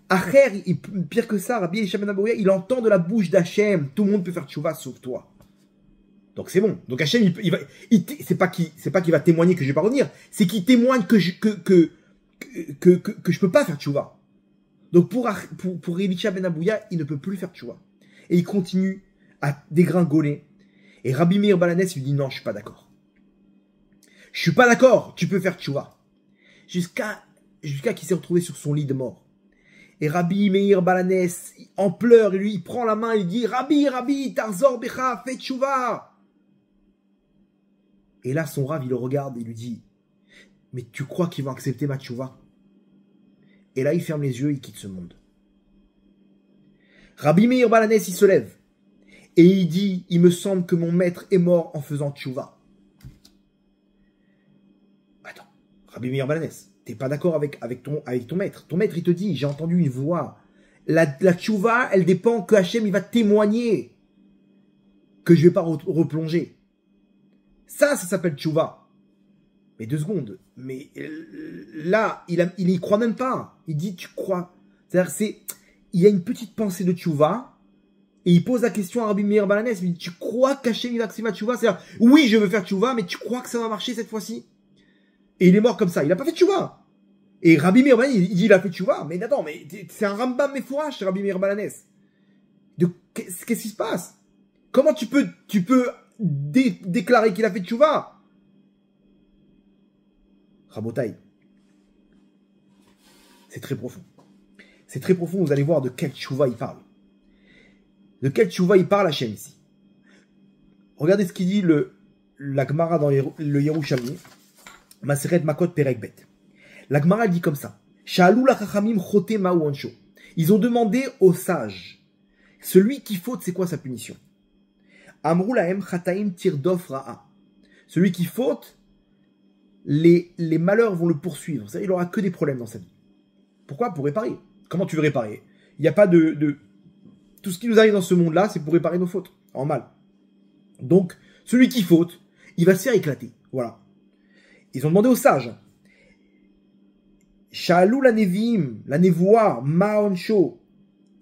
[SPEAKER 1] Acher, pire que ça, Rabbi Elisha ben Abouya, il entend de la bouche d'Hachem. Tout le monde peut faire tchouva sauf toi. Donc c'est bon. Donc Hachem, c'est pas qu'il va témoigner que je vais pas revenir. C'est qu'il témoigne que je peux pas faire tchouva. Donc pour Elisha ben Abouya, il ne peut plus faire tchouva. Et il continue à dégringoler. Et Rabbi Meir Balanès lui dit non, je suis pas d'accord. Je suis pas d'accord, tu peux faire tchouva. Jusqu'à qu'il s'est retrouvé sur son lit de mort. Et Rabbi Meir Balanès, en pleurs, et lui, il prend la main et il dit Rabbi, Tarzor Becha, fais tchouva. Et là, son Rav, il le regarde et il lui dit mais tu crois qu'ils vont accepter ma tchouva? Et là, il ferme les yeux, il quitte ce monde. Rabbi Meir Balanès, il se lève. Et il dit, il me semble que mon maître est mort en faisant tchouva. Attends, Rabbi Meir Balanès, t'es pas d'accord avec ton maître. Ton maître, il te dit, j'ai entendu une voix. La tchouva, elle dépend que Hachem, il va témoigner que je vais pas replonger. Ça s'appelle tchouva. Mais 2 secondes. Mais là, il y croit même pas. Il dit, tu crois. C'est-à-dire, il y a une petite pensée de tchouva, et il pose la question à Rabbi Meir Balanès. Il dit, tu crois qu'Hachem, il va accepter ma tchouva? C'est-à-dire, oui, je veux faire tchouva, mais tu crois que ça va marcher cette fois-ci? Et il est mort comme ça. Il a pas fait tchouva. Et Rabbi Meir Balanès, il dit, il a fait tchouva. Mais attends, mais c'est un Rambam Mefourash, c'est Rabbi Meir Balanès. Qu'est-ce qui se passe? Comment tu peux déclarer qu'il a fait tchouva? Rabotai, c'est très profond. C'est très profond, vous allez voir de quel tchouva il parle. De quel tchouva il parle Hachem ici. Regardez ce qu'il dit la Gemara dans le Yerushalmi, Maseret Makot Perek Bet. La Gemara dit comme ça. Sha'alou la chachamim chote ma'u ansho. Ils ont demandé aux sages, celui qui faute, c'est quoi sa punition? Amrou lahem chataim tirdof ra'a. Celui qui faute, les malheurs vont le poursuivre. Il n'aura que des problèmes dans sa vie. Pourquoi? Pour réparer. Comment tu veux réparer? Il n'y a pas de... Tout ce qui nous arrive dans ce monde-là, c'est pour réparer nos fautes. En mal. Donc, celui qui faute, il va se faire éclater. Voilà. Ils ont demandé aux sages. Sha'alou la nevim, la nevoa, ma'onsho.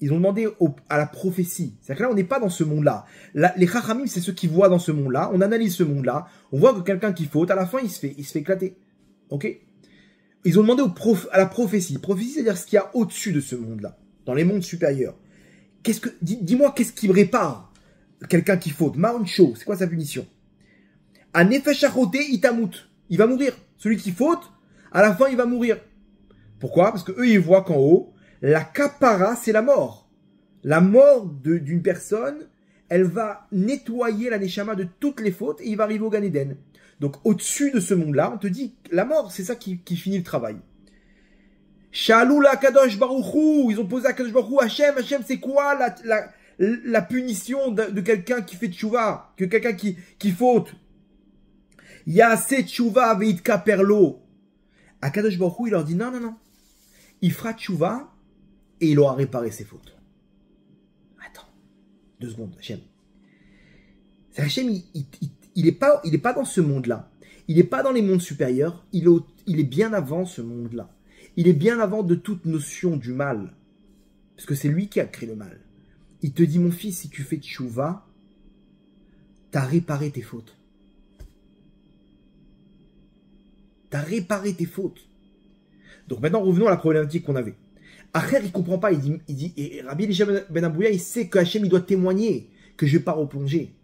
[SPEAKER 1] Ils ont demandé à la prophétie. C'est-à-dire que là, on n'est pas dans ce monde-là. Les chachamim, c'est ceux qui voient dans ce monde-là. On analyse ce monde-là. On voit que quelqu'un qui faute, à la fin, il se fait éclater. Ok? Ils ont demandé à la prophétie. Prophétie, c'est-à-dire ce qu'il y a au-dessus de ce monde-là. Dans les mondes supérieurs. Dis-moi, qu'est-ce qui répare quelqu'un qui faute? Ma'oncho, c'est quoi sa punition? A nefesh achote itamut. Il va mourir. Celui qui faute, à la fin, il va mourir. Pourquoi? Parce que eux, ils voient qu'en haut, la kapara, c'est la mort. La mort d'une personne, elle va nettoyer la neshama de toutes les fautes et il va arriver au Gan Eden. Donc, au-dessus de ce monde-là, on te dit, la mort, c'est ça qui finit le travail. Shalou la Kadosh Baruchou, ils ont posé à Kadosh Baruchou, Hachem, c'est quoi la punition de quelqu'un qui fait tchouva, que quelqu'un qui faute? Yase tchouva veitka perlo. À Kadosh Baruchou, il leur dit, non. Il fera tchouva et il aura réparé ses fautes. Attends, 2 secondes, Hachem. Hachem, il est pas dans ce monde-là. Il n'est pas dans les mondes supérieurs. Il est bien avant ce monde-là. Il est bien avant de toute notion du mal. Parce que c'est lui qui a créé le mal. Il te dit, mon fils, si tu fais tchouva, t'as réparé tes fautes. T'as réparé tes fautes. Donc maintenant, revenons à la problématique qu'on avait. Acher, il comprend pas. Il dit, et Rabbi Elisha ben Abouya, il sait que Hachem, il doit témoigner que je vais pas replonger.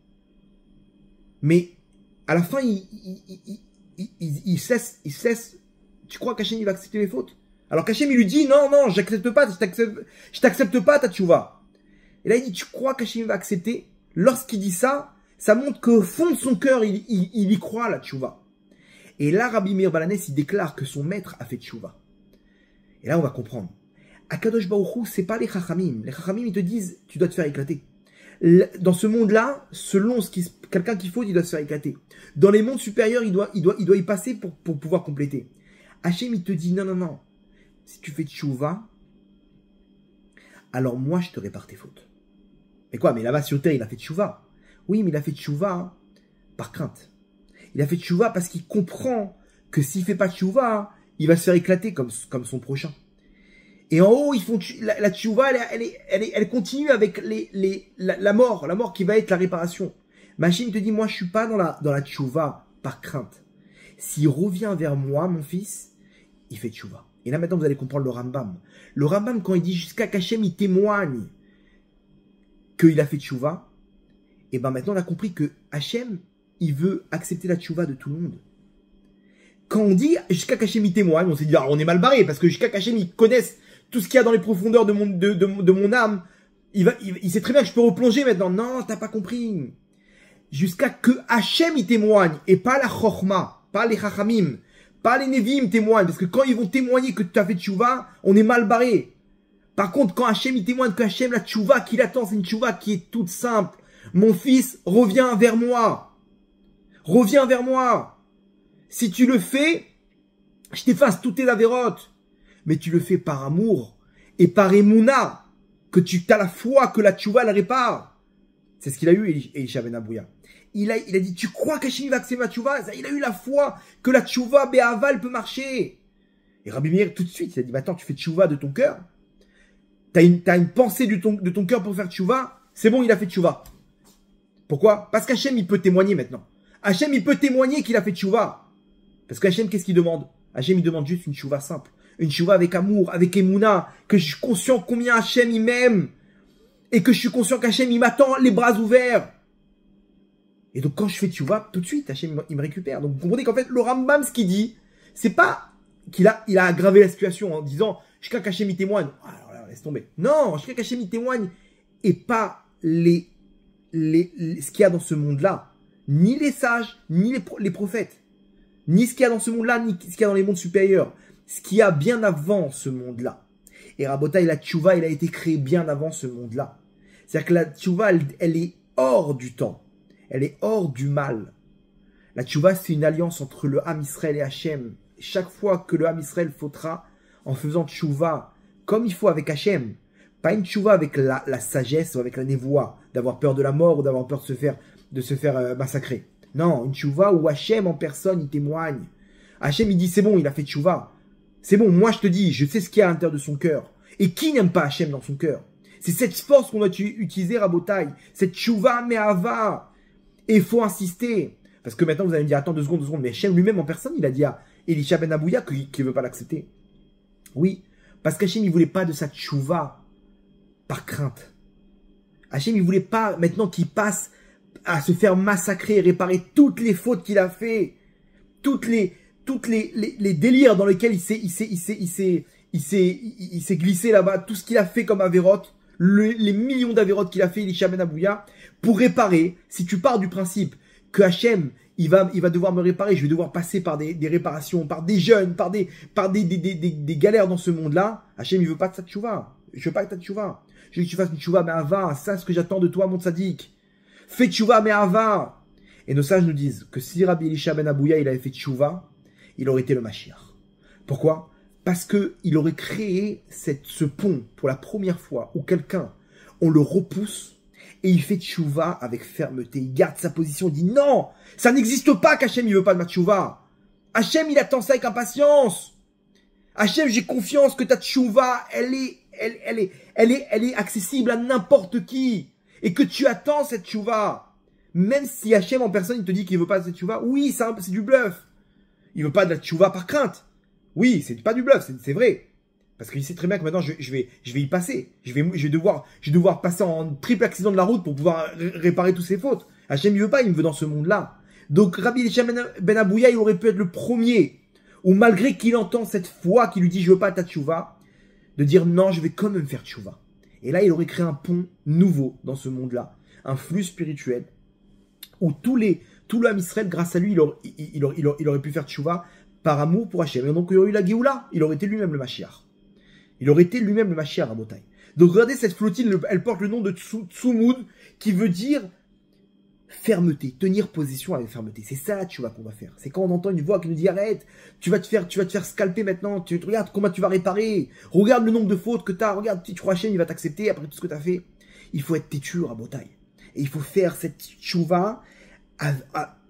[SPEAKER 1] Mais à la fin, il cesse. Tu crois qu'Hachem, il va accepter les fautes? Alors qu'Hachem, il lui dit, non, j'accepte pas, je t'accepte pas, ta tchouva. Et là, il dit, tu crois qu'Hachem va accepter? Lorsqu'il dit ça, ça montre qu'au fond de son cœur, il y croit, la tchouva. Et là, Rabbi Meir Balanès, il déclare que son maître a fait tchouva. Et là, on va comprendre. Akadosh Baruch Hu, c'est pas les chachamim. Les chachamim, ils te disent, tu dois te faire éclater. Dans ce monde-là, selon quelqu'un qui faute, il doit se faire éclater. Dans les mondes supérieurs, il doit y passer pour pouvoir compléter. Hachem, il te dit, non. Si tu fais tchouva, alors moi, je te répare tes fautes. Mais quoi? Mais là-bas sur terre, il a fait tchouva. Oui, mais il a fait tchouva par crainte. Il a fait tchouva parce qu'il comprend que s'il fait pas tchouva, il va se faire éclater comme son prochain. Et en haut, ils font la tchouva, elle continue avec la mort qui va être la réparation. Machine te dit, moi, je suis pas dans la tchouva par crainte. S'il revient vers moi, mon fils, il fait tchouva. Et là, maintenant, vous allez comprendre le Rambam. Le Rambam, quand il dit jusqu'à qu'Hachem, il témoigne qu'il a fait tchouva, et ben maintenant, on a compris que Hachem, il veut accepter la tchouva de tout le monde. Quand on dit jusqu'à qu'Hachem, il témoigne, on s'est dit, ah, on est mal barré, parce que jusqu'à qu'Hachem, il connaisse tout ce qu'il y a dans les profondeurs de mon âme, il sait très bien que je peux replonger maintenant. Non, t'as pas compris. Jusqu'à que Hachem, il témoigne, et pas la Chochma, pas les Chachamim, pas les Nevim témoignent, parce que quand ils vont témoigner que tu as fait tchouva, on est mal barré. Par contre, quand Hachem, il témoigne que Hachem, la tchouva qu'il attend, c'est une tchouva qui est toute simple. Mon fils, reviens vers moi. Reviens vers moi. Si tu le fais, je t'efface toutes tes avérotes. Mais tu le fais par amour et par émouna, que tu as la foi que la tchouva la répare. C'est ce qu'il a eu, Elisha Ben Abouya. Il a dit, tu crois qu'Hachem va accepter ma tchouva? Il a eu la foi que la tchouva Béaval peut marcher. Et Rabbi Meir, tout de suite, il a dit, attends, tu fais tchouva de ton cœur? T'as une pensée de ton cœur pour faire tchouva? C'est bon, il a fait tchouva. Pourquoi? Parce qu'Hachem, il peut témoigner maintenant. Hachem, il peut témoigner qu'il a fait tchouva. Parce qu'Hachem, qu'est-ce qu'il demande? Hachem, il demande juste une tchouva simple. Une tchouva avec amour, avec émouna, que je suis conscient combien Hachem, il m'aime. Et que je suis conscient qu'Hachem, il m'attend les bras ouverts. Et donc, quand je fais tchouva, tout de suite, Hachem, il me récupère. Donc, vous comprenez qu'en fait, le Rambam, ce qu'il dit, c'est pas qu'il a aggravé la situation en disant, jusqu'à qu'Hachem, il témoigne. Alors là, laisse tomber. Non, jusqu'à qu'Hachem, il témoigne. Et pas ce qu'il y a dans ce monde-là. Ni les sages, ni les prophètes. Ni ce qu'il y a dans ce monde-là, ni ce qu'il y a dans les mondes supérieurs. Ce qu'il y a bien avant ce monde-là. Et Rabotai, la tchouva, il a été créé bien avant ce monde-là. C'est-à-dire que la tchouva, elle est hors du temps. Elle est hors du mal. La tchouva, c'est une alliance entre le Ham Israël et Hachem. Chaque fois que le Ham Israël faudra, en faisant tchouva, comme il faut avec Hachem, pas une tchouva avec la sagesse ou avec la névoie, d'avoir peur de la mort ou d'avoir peur de se faire massacrer. Non, une tchouva où Hachem en personne, il témoigne. Hachem, il dit, c'est bon, il a fait tchouva. C'est bon, moi je te dis, je sais ce qu'il y a à l'intérieur de son cœur. Et qui n'aime pas Hachem dans son cœur? C'est cette force qu'on doit utiliser, Rabotai. Cette tchouva me'ava. Et il faut insister. Parce que maintenant, vous allez me dire, attends 2 secondes. Mais Hachem lui-même en personne, il a dit à Elisha Ben Abouya qu'il ne veut pas l'accepter. Oui, parce qu'Hachem, il ne voulait pas de sa tchouva par crainte. Hachem, il ne voulait pas, maintenant qu'il passe à se faire massacrer et réparer toutes les fautes qu'il a fait, toutes les délires dans lesquels il s'est glissé là-bas, tout ce qu'il a fait comme avérote, les millions d'avérotes qu'il a fait, Elisha Ben Abouya, pour réparer. Si tu pars du principe que Hachem, il va devoir me réparer, je vais devoir passer par des réparations, par des jeûnes, par des galères dans ce monde-là, Hachem, il veut pas de ta tchouva. Je veux pas de ta tchouva. Je veux que tu fasses une tchouva, mais ava, ça, c'est ce que j'attends de toi, mon tzaddik. Fais tchouva, mais ava. Et nos sages nous disent que si Rabbi Elisha Ben Abouya, il avait fait tchouva, il aurait été le Mashiach. Pourquoi? Parce que il aurait créé ce pont pour la première fois où quelqu'un, on le repousse et il fait tchouva avec fermeté. Il garde sa position, il dit non, ça n'existe pas qu'Hachem, il veut pas de ma tchouva. Hachem, il attend ça avec impatience. Hachem, j'ai confiance que ta tchouva, elle est accessible à n'importe qui. Et que tu attends cette tchouva. Même si Hachem en personne, il te dit qu'il veut pas de cette tchouva, oui, c'est du bluff. Il veut pas de la tchouva par crainte. Oui, c'est pas du bluff, c'est vrai. Parce qu'il sait très bien que maintenant, je vais y passer. Je vais devoir passer en triple accident de la route pour pouvoir réparer toutes ses fautes. Hachem, il veut pas, il me veut dans ce monde-là. Donc, Rabbi Elisha Ben Abouya, il aurait pu être le premier, ou malgré qu'il entend cette foi qui lui dit, je veux pas ta tchouva, de dire non, je vais quand même faire tchouva. Et là, il aurait créé un pont nouveau dans ce monde-là. Un flux spirituel, où tout le Ham Israël, grâce à lui, il aurait pu faire tchouva par amour pour Hachem. Et donc, il y aurait eu la Géoula. Il aurait été lui-même le Mashiach. Il aurait été lui-même le Mashiach à Botaï. Donc, regardez, cette flottille, elle porte le nom de Tsumud, qui veut dire fermeté, tenir position avec fermeté. C'est ça la tchouva qu'on va faire. C'est quand on entend une voix qui nous dit arrête, tu vas te faire scalper maintenant, regarde comment tu vas réparer, regarde le nombre de fautes que tu as, regarde, tu crois Hachem, il va t'accepter après tout ce que tu as fait. Il faut être têtu à Botaï. Et il faut faire cette tchouva,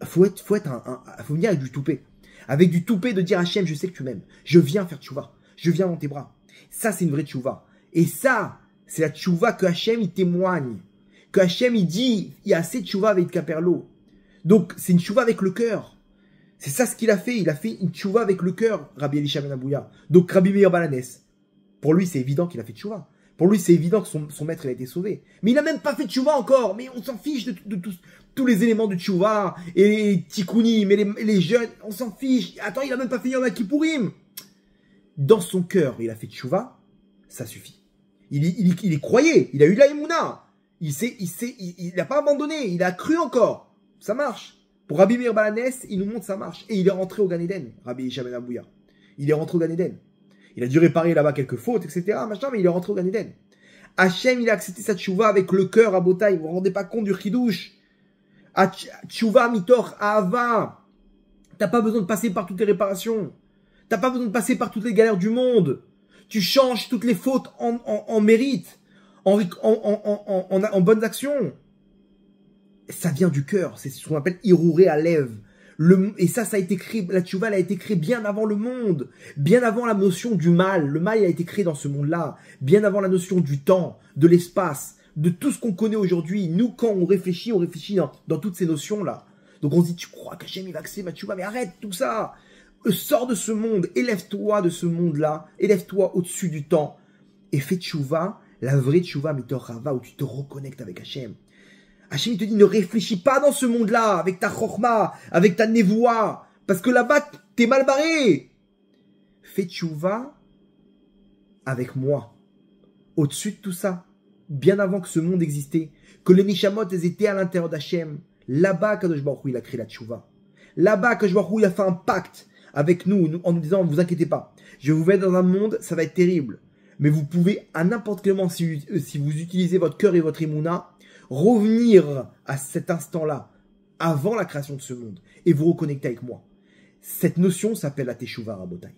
[SPEAKER 1] faut venir avec du toupet. Avec du toupet de dire Hachem, je sais que tu m'aimes. Je viens faire tchouva. Je viens dans tes bras. Ça, c'est une vraie tchouva. Et ça, c'est la tchouva que Hachem, il témoigne. Que Hachem, il dit, il y a assez de tchouva avec Caperlo. Donc, c'est une tchouva avec le cœur. C'est ça ce qu'il a fait. Il a fait une tchouva avec le cœur, Rabbi Elisha ben Abouya. Donc Rabbi Meir Balanes. Pour lui, c'est évident qu'il a fait tchouva. Pour lui, c'est évident que son maître il a été sauvé. Mais il n'a même pas fait tchouva encore. Mais on s'en fiche de tous les éléments de tchouva. Et les tikkunim, et les jeunes. On s'en fiche. Attends, il n'a même pas fait Yom Kippourim. Dans son cœur, il a fait tchouva. Ça suffit. Il y croyait. Il a eu de la émouna. Il n'a pas abandonné. Il a cru encore. Ça marche. Pour Rabbi Meir Balanes, il nous montre ça marche. Et il est rentré au Gan Eden, Rabbi Elisha ben Abouya. Il est rentré au Gan Eden. Il a dû réparer là-bas quelques fautes, etc. Machin, mais il est rentré au Gan Eden. Hachem, il a accepté sa tchouva avec le cœur à Botaï. Vous vous rendez pas compte du chidouche. Tchouva mitor ahava. T'as pas besoin de passer par toutes les réparations. T'as pas besoin de passer par toutes les galères du monde. Tu changes toutes les fautes en mérite, en bonnes actions. Ça vient du cœur, c'est ce qu'on appelle Hirouré à lèvres. Et ça a été créé, la tchouva, elle a été créée bien avant le monde, bien avant la notion du mal. Le mal, il a été créé dans ce monde-là, bien avant la notion du temps, de l'espace, de tout ce qu'on connaît aujourd'hui. Nous, quand on réfléchit dans toutes ces notions-là. Donc on se dit, tu crois qu'Hachem, il va accepter ma tchouva, mais arrête tout ça. Sors de ce monde, élève-toi de ce monde-là, élève-toi au-dessus du temps, et fais tchouva, la vraie tchouva mitor hava, où tu te reconnectes avec Hachem. Hachem, il te dit, ne réfléchis pas dans ce monde-là, avec ta chorma, avec ta névoie, parce que là-bas, t'es mal barré. Fais tchouva avec moi, au-dessus de tout ça, bien avant que ce monde existait, que les Nishamot, elles étaient à l'intérieur d'Hachem. Là-bas, Kadosh Baruch Hu, il a créé la tchouva. Là-bas, Kadosh Baruch Hu, il a fait un pacte avec nous, en nous disant, ne vous inquiétez pas, je vais vous mettre dans un monde, ça va être terrible. Mais vous pouvez, à n'importe quel moment, si vous utilisez votre cœur et votre émouna, revenir à cet instant-là, avant la création de ce monde, et vous reconnecter avec moi. Cette notion s'appelle la Teshuvah Rabotai.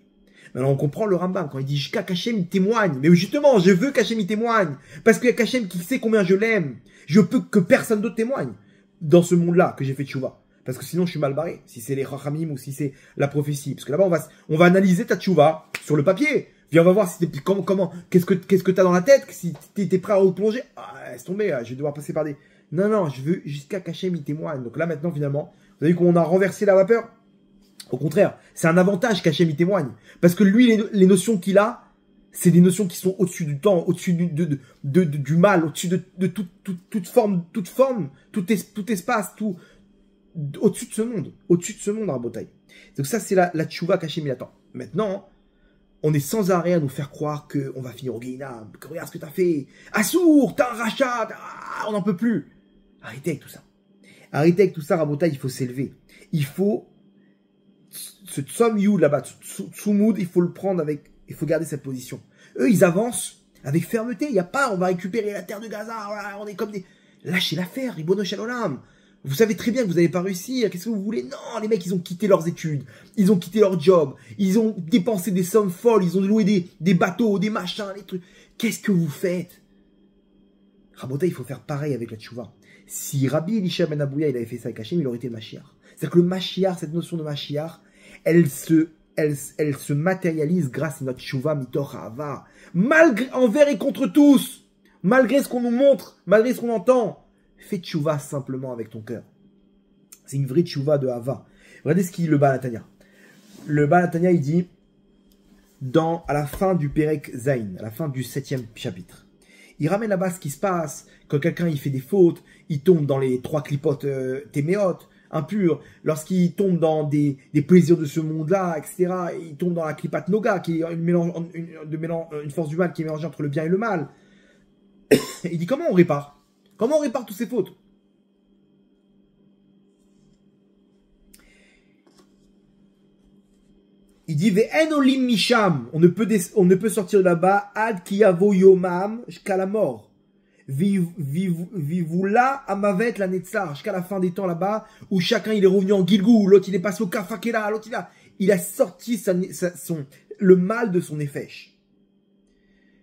[SPEAKER 1] Maintenant, on comprend le Rambam quand il dit qu'Hachem témoigne. Mais justement, je veux qu'Hachem témoigne. Parce qu'il y a qu'Hachem qui sait combien je l'aime. Je peux que personne d'autre témoigne dans ce monde-là que j'ai fait Teshuvah. Parce que sinon, je suis mal barré. Si c'est les Chachamim ou si c'est la prophétie. Parce que là-bas, on va analyser ta Teshuvah sur le papier. Viens, on va voir si qu'est-ce que t'as dans la tête, si t'es prêt à replonger. Ah, laisse tomber, je vais devoir passer par des... Non, je veux jusqu'à qu'Hachem il témoigne. Donc là, maintenant, finalement, vous avez vu qu'on a renversé la vapeur. Au contraire, c'est un avantage qu'Hachem il témoigne. Parce que lui, les notions qu'il a, c'est des notions qui sont au-dessus du temps, au-dessus du mal, au-dessus de toute forme, tout espace, au-dessus de ce monde, Rabotai. Donc ça, c'est la tchouva qu'Hachem il attend. Maintenant, on est sans arrêt à nous faire croire qu'on va finir au Guéhinam, que regarde ce que t'as fait. Assour, t'as un rachat, on n'en peut plus. Arrêtez avec tout ça. Arrêtez avec tout ça, Rabotai, il faut s'élever. Il faut, ce Tsum Yud là-bas, Tsumud, il faut le prendre avec, il faut garder cette position. Eux, ils avancent avec fermeté. Il n'y a pas, on va récupérer la terre de Gaza, voilà, on est comme des... Lâchez l'affaire, Ribono Shalom. Vous savez très bien que vous n'allez pas réussir. Qu'est-ce que vous voulez? Non, les mecs, ils ont quitté leurs études. Ils ont quitté leur job. Ils ont dépensé des sommes folles. Ils ont loué des bateaux, des machins, des trucs. Qu'est-ce que vous faites? Rabota, il faut faire pareil avec la tchouva. Si Rabbi Elisha ben Abouya, il avait fait ça avec Hachem, il aurait été le Mashiach. C'est-à-dire que le Mashiach, cette notion de Mashiach, elle se matérialise grâce à notre tchouva mitor hava. Malgré, envers et contre tous. Malgré ce qu'on nous montre, malgré ce qu'on entend. Fais tchouva simplement avec ton cœur. C'est une vraie tchouva de hava. Regardez ce qu'il dit le Baal HaTanya. Le Baal HaTanya, il dit, à la fin du Perek Zain, à la fin du 7e chapitre, il ramène là-bas ce qui se passe quand quelqu'un il fait des fautes, il tombe dans les 3 clipotes téméotes, impures, lorsqu'il tombe dans des plaisirs de ce monde-là, etc. Il tombe dans la clipat noga, qui est une force du mal qui est mélangée entre le bien et le mal. Il dit comment on répare? Comment on répare toutes ces fautes? Il dit Ve'en olim misham, on ne peut sortir de là-bas ad kiyavo yomam jusqu'à la mort. Vivula amavet la netzar, jusqu'à la fin des temps là-bas, où chacun il est revenu en Gilgou, l'autre il est passé au Kafakela, l'autre il a sorti le mal de son effèche.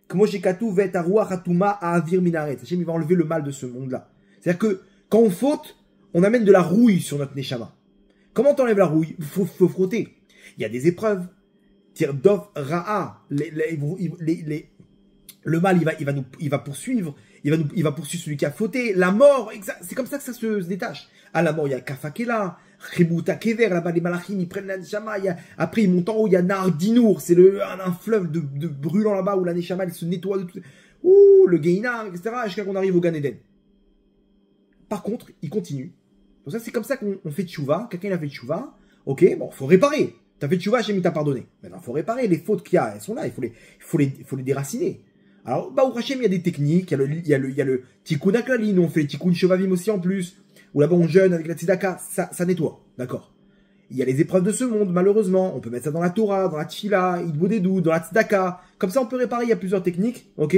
[SPEAKER 1] Comment Shekatu vet arua hatuma à avir minaret. Hachem il va enlever le mal de ce monde-là. C'est-à-dire que quand on faute, on amène de la rouille sur notre neshama. Comment t'enlèves la rouille? Il faut frotter. Il y a des épreuves. Dov ra'a. Le mal il va poursuivre. il va poursuivre celui qui a fauté. La mort, c'est comme ça que ça se détache. À la mort, il y a Kafakela, Rebuta Kever, là-bas, les malachim, ils prennent la Neshama. Après, ils montent en haut, il y a Nardinour, c'est un fleuve de brûlant là-bas où la Neshama, elle se nettoie de tout. Ouh, le Geinar, etc., jusqu'à qu'on arrive au Gan Eden. Par contre, il continue. Donc ça, c'est comme ça qu'on fait tchouva. Quelqu'un, il a fait tchouva. Ok, bon, faut réparer. T'as fait tchouva, Hachem, il t'a pardonné. Maintenant, faut réparer. Les fautes qu'il y a, elles sont là. Il faut les déraciner. Alors, bah, au Hachem, il y a des techniques. Il y a le tikkun aklaline. On fait les tikkun shevavim aussi en plus. Ou là-bas, on jeûne avec la tzedaka. Ça nettoie. D'accord. Il y a les épreuves de ce monde, malheureusement. On peut mettre ça dans la Torah, dans la tfila, idbodedou, dans la tzedaka. Comme ça, on peut réparer. Il y a plusieurs techniques. Ok.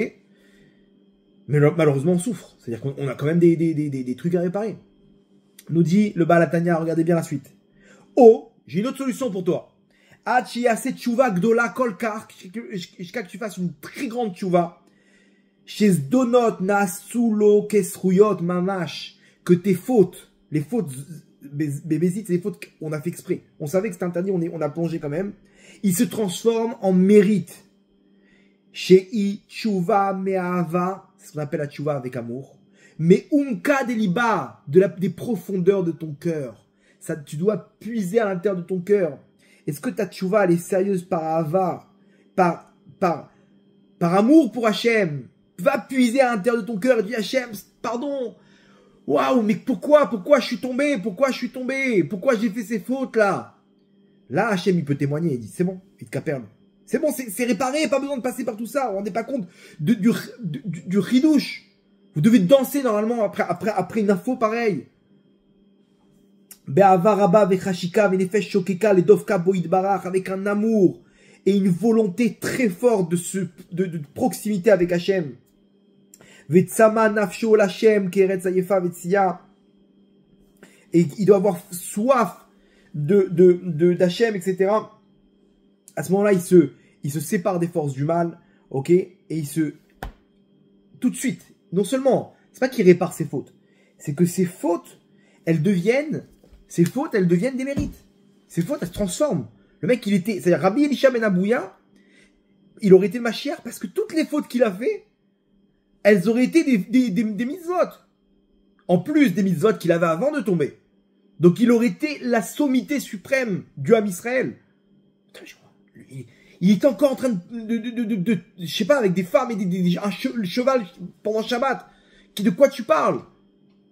[SPEAKER 1] Mais malheureusement, on souffre. C'est-à-dire qu'on a quand même des trucs à réparer. Nous dit le Baal Hatanya, regardez bien la suite. Oh, j'ai une autre solution pour toi. Hachi ase tchouva gdola kolkar, jusqu'à que tu fasses une très grande tchouva. Chez Donot nasulo kesruyot mamash, que tes fautes, les fautes bébésites, c'est des fautes qu'on a fait exprès. On savait que c'était interdit, on a plongé quand même. Ils se transforment en mérite. Chez I tchouva me'ava, c'est ce qu'on appelle la tchouva avec amour. Mais umka deliba, des profondeurs de ton cœur. Ça, tu dois puiser à l'intérieur de ton cœur. Est-ce que ta tchouva, elle est sérieuse par ava, par amour pour Hachem? Va puiser à l'intérieur de ton cœur et dis Hachem, pardon. Waouh, mais pourquoi je suis tombé? Pourquoi j'ai fait ces fautes là? Là, Hachem, il peut témoigner. Il dit, c'est bon, il te caperle. C'est bon, c'est réparé, pas besoin de passer par tout ça. On ne rendez pas compte du ridouche. Vous devez danser normalement après une info pareille. Avec un amour et une volonté très forte de proximité avec Hachem. Et il doit avoir soif d'Hachem, etc. À ce moment-là, il se sépare des forces du mal, ok? Et tout de suite, non seulement, c'est pas qu'il répare ses fautes, c'est que ses fautes, elles deviennent des mérites. Ses fautes, elles se transforment. Le mec, c'est-à-dire Rabbi Elisha ben Abouya, il aurait été le Mashiach parce que toutes les fautes qu'il a fait, elles auraient été des mitzvot. En plus des mitzvot qu'il avait avant de tomber. Donc il aurait été la sommité suprême du Ham Israël. Il est encore en train de je sais pas, avec des femmes et le cheval pendant Shabbat. De quoi tu parles?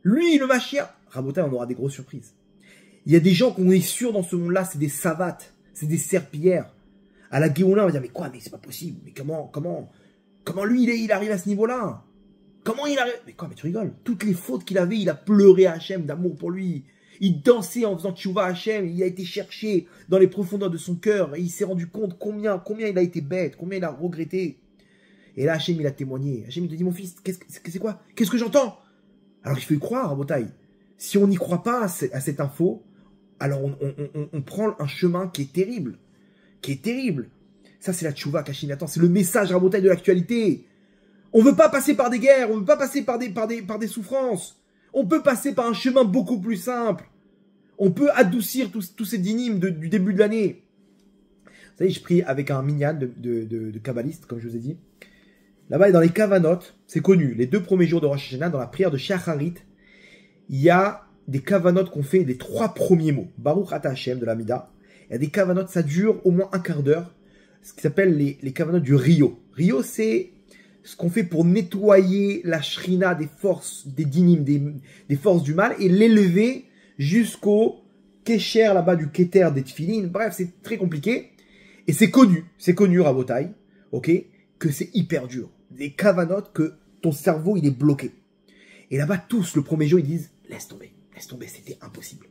[SPEAKER 1] Lui, le Mashiach. Rabotai, on aura des grosses surprises. Il y a des gens qu'on est sûr dans ce monde-là, c'est des savates, c'est des serpillères. À la Géoula, on va dire, mais quoi, mais c'est pas possible. Mais comment lui, il arrive à ce niveau-là? Comment il arrive? Mais quoi, mais tu rigoles. Toutes les fautes qu'il avait, il a pleuré à Hachem d'amour pour lui. Il dansait en faisant tchouva à Hachem. Il a été cherché dans les profondeurs de son cœur. Et il s'est rendu compte combien il a été bête, combien il a regretté. Et là, Hachem, il a témoigné. Hachem, il te dit, mon fils, c'est quoi? Qu'est-ce que j'entends? Alors, il faut y croire, à Botaï. Si on n'y croit pas à cette info, alors on prend un chemin qui est terrible. Ça, c'est la tchouva qu'Hachem attend. C'est le message, à Botaï, de l'actualité. On veut pas passer par des guerres. On veut pas passer par des souffrances. On peut passer par un chemin beaucoup plus simple. On peut adoucir tous ces dynimes du début de l'année. Vous savez, je prie avec un minyan de kabbaliste, comme je vous ai dit. Là-bas, dans les kavanot, c'est connu, les 2 premiers jours de Rosh Hashanah, dans la prière de Shacharit, il y a des kavanot qu'on fait les 3 premiers mots. Baruch Ata Hashem de la Mida. Il y a des kavanot, ça dure au moins un quart d'heure. Ce qui s'appelle les kavanot du Rio. Rio, c'est ce qu'on fait pour nettoyer la shrina des forces, des dinim, des forces du mal, et l'élever jusqu'au kécher là-bas du kéter des tfilines. Bref, c'est très compliqué. Et c'est connu, Rabotai, ok, que c'est hyper dur. Des kavanotes que ton cerveau, il est bloqué. Et là-bas, tous, le premier jour, ils disent, laisse tomber, c'était impossible.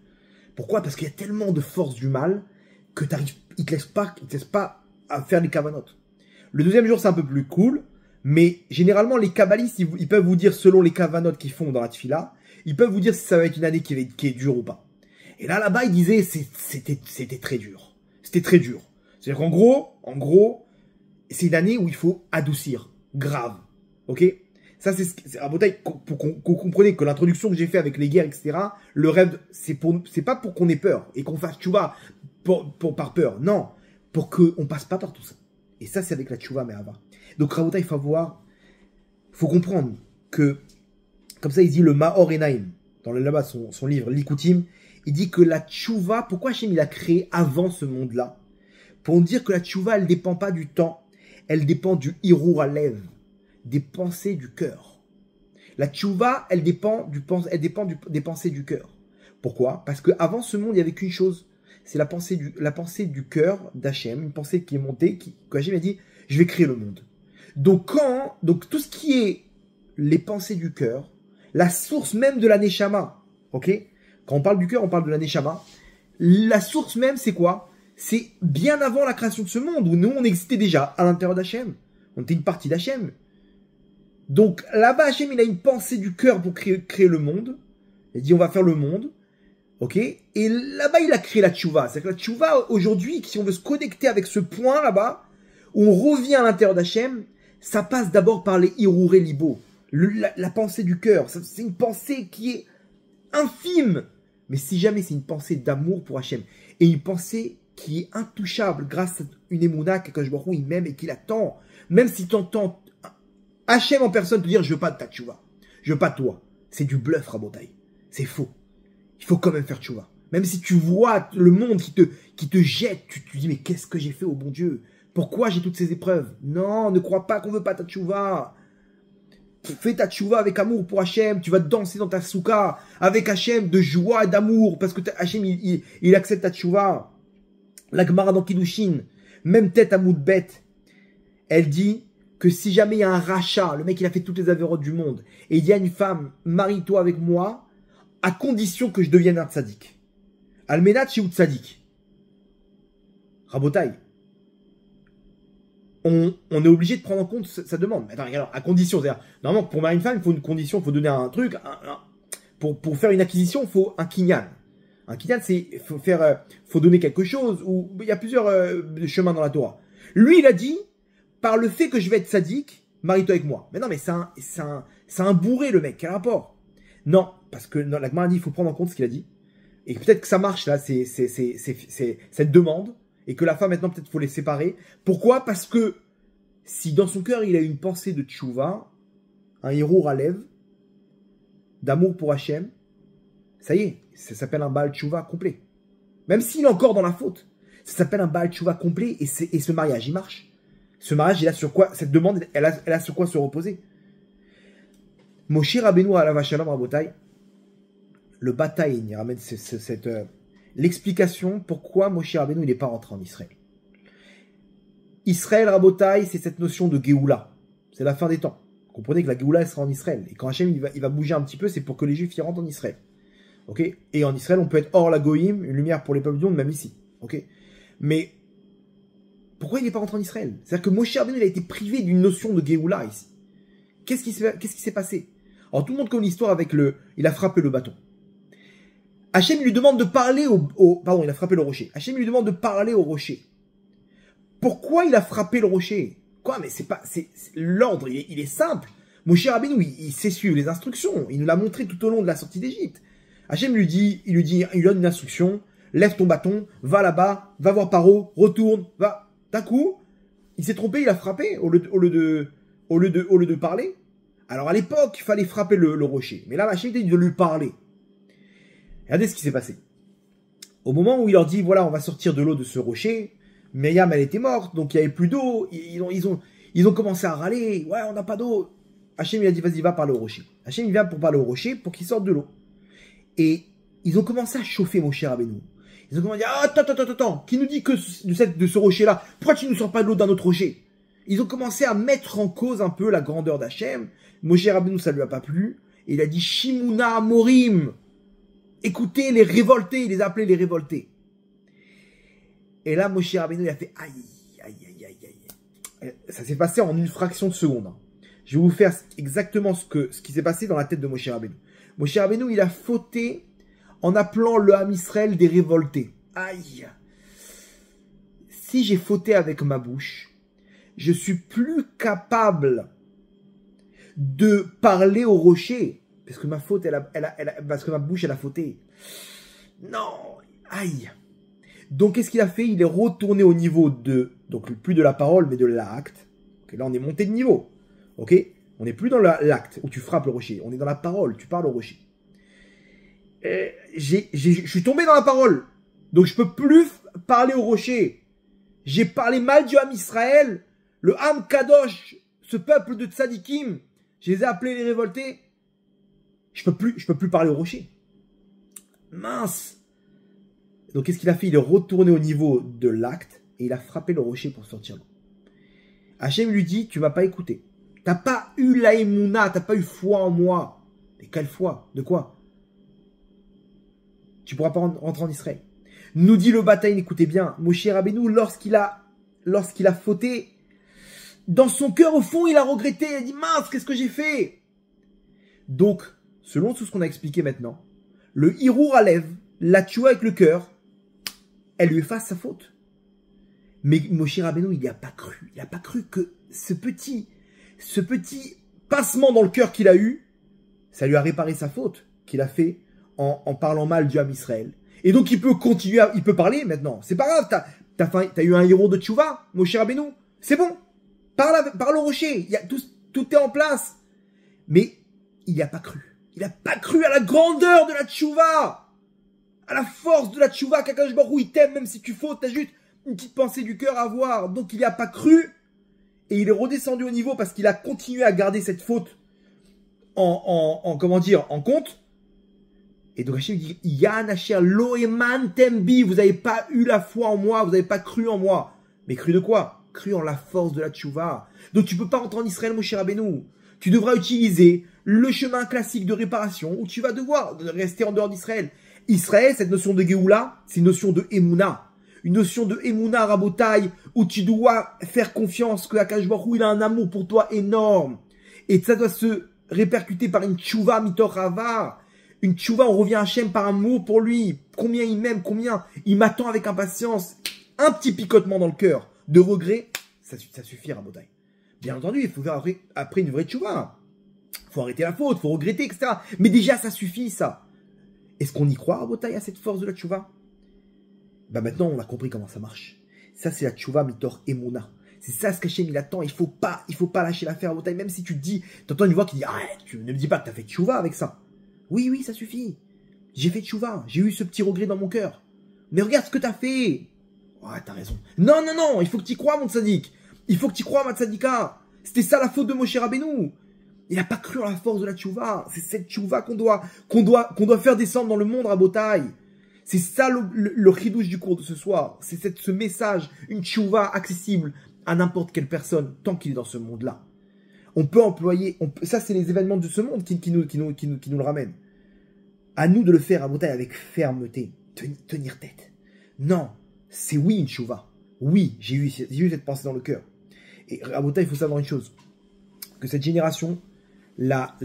[SPEAKER 1] Pourquoi? Parce qu'il y a tellement de forces du mal que ils te laissent pas à faire les kavanotes. Le deuxième jour, c'est un peu plus cool. Mais généralement, les kabbalistes, ils peuvent vous dire, selon les kavanotes qu'ils font dans la tfila, ils peuvent vous dire si ça va être une année qui est dure ou pas. Et là-bas, ils disaient, c'était très dur. C'était très dur. C'est-à-dire qu'en gros, c'est une année où il faut adoucir. Grave. Ok? Ça, c'est à Botaï, pour qu'on comprenne que l'introduction que j'ai fait avec les guerres, etc., le rêve, c'est pas pour qu'on ait peur et qu'on fasse tchouva par peur. Non. Pour qu'on passe pas par tout ça. Et ça, c'est avec la tchouva, mais avant. Donc, Rabotai, il faut comprendre que, comme ça il dit le Maor Enaim, dans là-bas son livre, l'Ikutim, il dit que la tchouva, pourquoi Hachem il a créé avant ce monde-là? Pour dire que la tchouva, elle dépend pas du temps, elle dépend du Hirur Alev, des pensées du cœur. La tchouva, elle dépend des pensées du cœur. Pourquoi? Parce qu'avant ce monde, il n'y avait qu'une chose, c'est la pensée du cœur d'Hachem, une pensée qui est montée, que Hachem a dit, je vais créer le monde. Donc tout ce qui est les pensées du cœur, la source même de la Neshama, ok? Quand on parle du cœur, on parle de la Neshama. La source même, c'est quoi? C'est bien avant la création de ce monde, où nous, on existait déjà à l'intérieur d'Hachem. On était une partie d'Hachem. Donc là-bas, Hachem, il a une pensée du cœur pour créer le monde. Il dit, on va faire le monde. Ok? Et là-bas, il a créé la tchouva. C'est-à-dire que la tchouva, aujourd'hui, si on veut se connecter avec ce point là-bas, où on revient à l'intérieur d'Hachem, ça passe d'abord par les Hiruré Libo. La pensée du cœur. C'est une pensée qui est infime. Mais si jamais c'est une pensée d'amour pour Hachem, et une pensée qui est intouchable grâce à une émouna que je vois il m'aime et qu'il attend, même si tu entends Hachem en personne te dire je veux pas de ta tchouva, je veux pas de toi, c'est du bluff Rabotai, c'est faux. Il faut quand même faire tchouva. Même si tu vois le monde qui te jette, tu te dis mais qu'est-ce que j'ai fait au bon Dieu? Pourquoi j'ai toutes ces épreuves? Non, ne crois pas qu'on veut pas ta tchouva. Fais ta tchouva avec amour pour Hachem, tu vas danser dans ta souka avec Hachem de joie et d'amour parce que Hachem il accepte ta tchouva. La Gemara dans Kiddushin, même tête à Moudbet, elle dit que si jamais il y a un rachat, le mec il a fait toutes les avérotes du monde, et il dit à une femme, marie-toi avec moi, à condition que je devienne un tzaddik. Almenat chez tzaddik. Rabotai. On est obligé de prendre en compte sa demande. Mais attends, alors, à condition, c'est-à-dire, normalement, pour marier une femme, il faut une condition, il faut donner un truc, pour faire une acquisition, il faut un kinyan. Un kinyan, c'est, faut donner quelque chose, ou, il y a plusieurs chemins dans la Torah. Lui, il a dit, par le fait que je vais être sadique, marie-toi avec moi. Mais non, mais c'est un bourré, le mec, quel rapport? Non, parce que la Gemara dit, il faut prendre en compte ce qu'il a dit. Et peut-être que ça marche, là, c'est cette demande. Et que la femme, maintenant, peut-être, faut les séparer. Pourquoi? Parce que si dans son cœur, il a une pensée de tchouva, un Hirur Alev, d'amour pour Hachem, ça y est, ça s'appelle un Baal Tchouva complet. Même s'il est encore dans la faute, ça s'appelle un Baal Tchouva complet et ce mariage, il marche. Ce mariage, il a sur quoi, cette demande, elle a sur quoi se reposer. Moshe Rabbeinu à la Vachalom Rabotai, le bataille, il ramène l'explication pourquoi Moshe Rabbeinu il n'est pas rentré en Israël. Israël, Rabotai, c'est cette notion de Géoula. C'est la fin des temps. Vous comprenez que la Géoula, elle sera en Israël. Et quand Hachem il va bouger un petit peu, c'est pour que les Juifs y rentrent en Israël. Ok? Et en Israël, on peut être hors la Goïm, une lumière pour les peuples du monde, même ici. Ok? Mais pourquoi il n'est pas rentré en Israël? C'est-à-dire que Moshe Rabbeinu il a été privé d'une notion de Géoula ici. Qu'est-ce qui s'est passé? Alors tout le monde connaît l'histoire avec il a frappé le bâton. Hachem lui demande de parler pardon, il a frappé le rocher. Hachem lui demande de parler au rocher. Pourquoi il a frappé le rocher? Quoi? Mais c'est l'ordre, il est simple. Moshe Rabbeinu, il sait suivre les instructions. Il nous l'a montré tout au long de la sortie d'Égypte. Hachem il lui donne une instruction. Lève ton bâton, va là-bas, va voir Paro, retourne, va. D'un coup, il s'est trompé, il a frappé au lieu de parler. Alors à l'époque, il fallait frapper le rocher. Mais là, Hachem dit de lui parler. Regardez ce qui s'est passé. Au moment où il leur dit, voilà, on va sortir de l'eau de ce rocher, Myriam, elle était morte, donc il n'y avait plus d'eau. Ils ont commencé à râler. Ouais, on n'a pas d'eau. Hachem, il a dit, vas-y, va parler au rocher. Hachem, il vient pour parler au rocher pour qu'il sorte de l'eau. Et ils ont commencé à chauffer Moshe Rabbeinu. Ils ont commencé à dire, attends, qui nous dit que de ce rocher-là, pourquoi tu ne sors pas de l'eau d'un autre rocher? Ils ont commencé à mettre en cause un peu la grandeur d'Hachem. Moshe Rabbeinu, ça lui a pas plu. Et il a dit, Shimuna Amorim. Écoutez les révoltés, il les a appelés les révoltés. Et là, Moshe Rabbeinu, il a fait aïe. Ça s'est passé en une fraction de seconde. Je vais vous faire exactement ce qui s'est passé dans la tête de Moshe Rabbeinu. Moshe Rabbeinu, il a fauté en appelant le Ham Israël des révoltés. Aïe. Si j'ai fauté avec ma bouche, je suis plus capable de parler au rocher. Parce que ma faute, parce que ma bouche, elle a fauté. Non, aïe. Donc, qu'est-ce qu'il a fait? Il est retourné au niveau donc plus de la parole, mais de l'acte. Okay, là, on est monté de niveau. Ok? On n'est plus dans l'acte où tu frappes le rocher. On est dans la parole, tu parles au rocher. Je suis tombé dans la parole. Donc je peux plus parler au rocher. J'ai parlé mal du Ham Israël, le Ham Kadosh, ce peuple de tzadikim. Je les ai appelés les révoltés. Je peux plus parler au rocher. Mince. Donc qu'est-ce qu'il a fait? Il est retourné au niveau de l'acte et il a frappé le rocher pour sortir l'eau. Hachem lui dit, tu m'as pas écouté. T'as pas eu la émouna, t'as pas eu foi en moi. Mais quelle foi? De quoi? Tu pourras pas rentrer en Israël. Nous dit le bataille, écoutez bien, Moshe Rabbeinu, lorsqu'il a fauté, dans son cœur, au fond, il a regretté, il a dit, mince, qu'est-ce que j'ai fait? Donc, selon tout ce qu'on a expliqué maintenant, le Hirour Alev, la tchoua avec le cœur, elle lui efface sa faute. Mais Moshe Rabbeinu, il n'y a pas cru. Il n'a pas cru que ce petit passement dans le cœur qu'il a eu, ça lui a réparé sa faute qu'il a fait en parlant mal du Ham Israël. Et donc il peut continuer, il peut parler maintenant. C'est pas grave, t'as eu un héros de tchouva, Moshe Rabbeinu. C'est bon. Parle au rocher. Tout est en place. Mais il n'y a pas cru. Il n'a pas cru à la grandeur de la tchouva, à la force de la tchouva, qu'Akadosh Baruch Hu, il t'aime, même si tu fautes, t'as juste une petite pensée du cœur à avoir. Donc il n'y a pas cru, et il est redescendu au niveau parce qu'il a continué à garder cette faute en compte. Et donc Hachem dit, Yan Asher Lo Eman Tembi, vous n'avez pas eu la foi en moi, vous n'avez pas cru en moi. Mais cru de quoi? Cru en la force de la tchouva. Donc tu peux pas rentrer en Israël, Moshe Rabbeinu. Tu devras utiliser le chemin classique de réparation où tu vas devoir rester en dehors d'Israël. Israël, cette notion de Géoula, c'est une notion de Emouna. Une notion de Emouna Rabotai, où tu dois faire confiance que Akadosh Baruch Hu, il a un amour pour toi énorme. Et ça doit se répercuter par une tchouva mitor havar. Une tchouva, on revient à Hachem par amour pour lui. Combien il m'aime, combien il m'attend avec impatience. Un petit picotement dans le cœur de regret, ça suffit, Rabotai. Bien entendu, il faut faire après une vraie tchouva. Faut arrêter la faute, faut regretter, etc. Mais déjà, ça suffit, ça. Est-ce qu'on y croit, Rabotai, à cette force de la tchouva? Bah maintenant, on a compris comment ça marche. Ça, c'est la tchouva mitor emuna. C'est ça ce qu'Hachem il attend. Il faut pas lâcher l'affaire, Rabotai. Même si tu te dis, t'entends une voix qui dit, arrête, tu ne me dis pas que t'as fait tchouva avec ça. Oui, ça suffit. J'ai fait tchouva. J'ai eu ce petit regret dans mon cœur. Mais regarde ce que t'as fait. Ouais, t'as raison. Non, il faut que t'y crois, mon tzaddik. Il faut que t'y crois, ma tzaddika. C'était ça la faute de Moshe Rabbeinu. Il n'a pas cru en la force de la tchouva. C'est cette tchouva qu'on doit faire descendre dans le monde, Rabotai. C'est ça le chidouche du cours de ce soir. C'est ce message, une tchouva accessible à n'importe quelle personne, tant qu'il est dans ce monde-là. On peut employer, ça c'est les événements de ce monde qui nous le ramènent. À nous de le faire, Rabotai, avec fermeté, tenir tête. Non, c'est oui une tchouva. Oui, j'ai eu cette pensée dans le cœur. Et Rabotai, il faut savoir une chose, que cette génération, la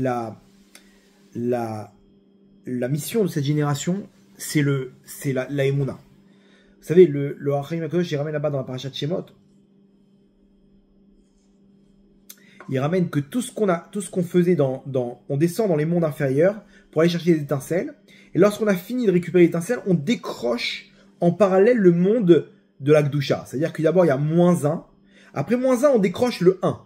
[SPEAKER 1] mission de cette génération, c'est la Emouna. Vous savez, le Hachem Akadosh, il ramène là-bas dans la parasha de Shemot. Il ramène que tout ce qu'on faisait on descend dans les mondes inférieurs pour aller chercher des étincelles. Et lorsqu'on a fini de récupérer les étincelles, on décroche en parallèle le monde de la Gdusha. C'est-à-dire que d'abord, il y a -1. Après -1, on décroche le 1.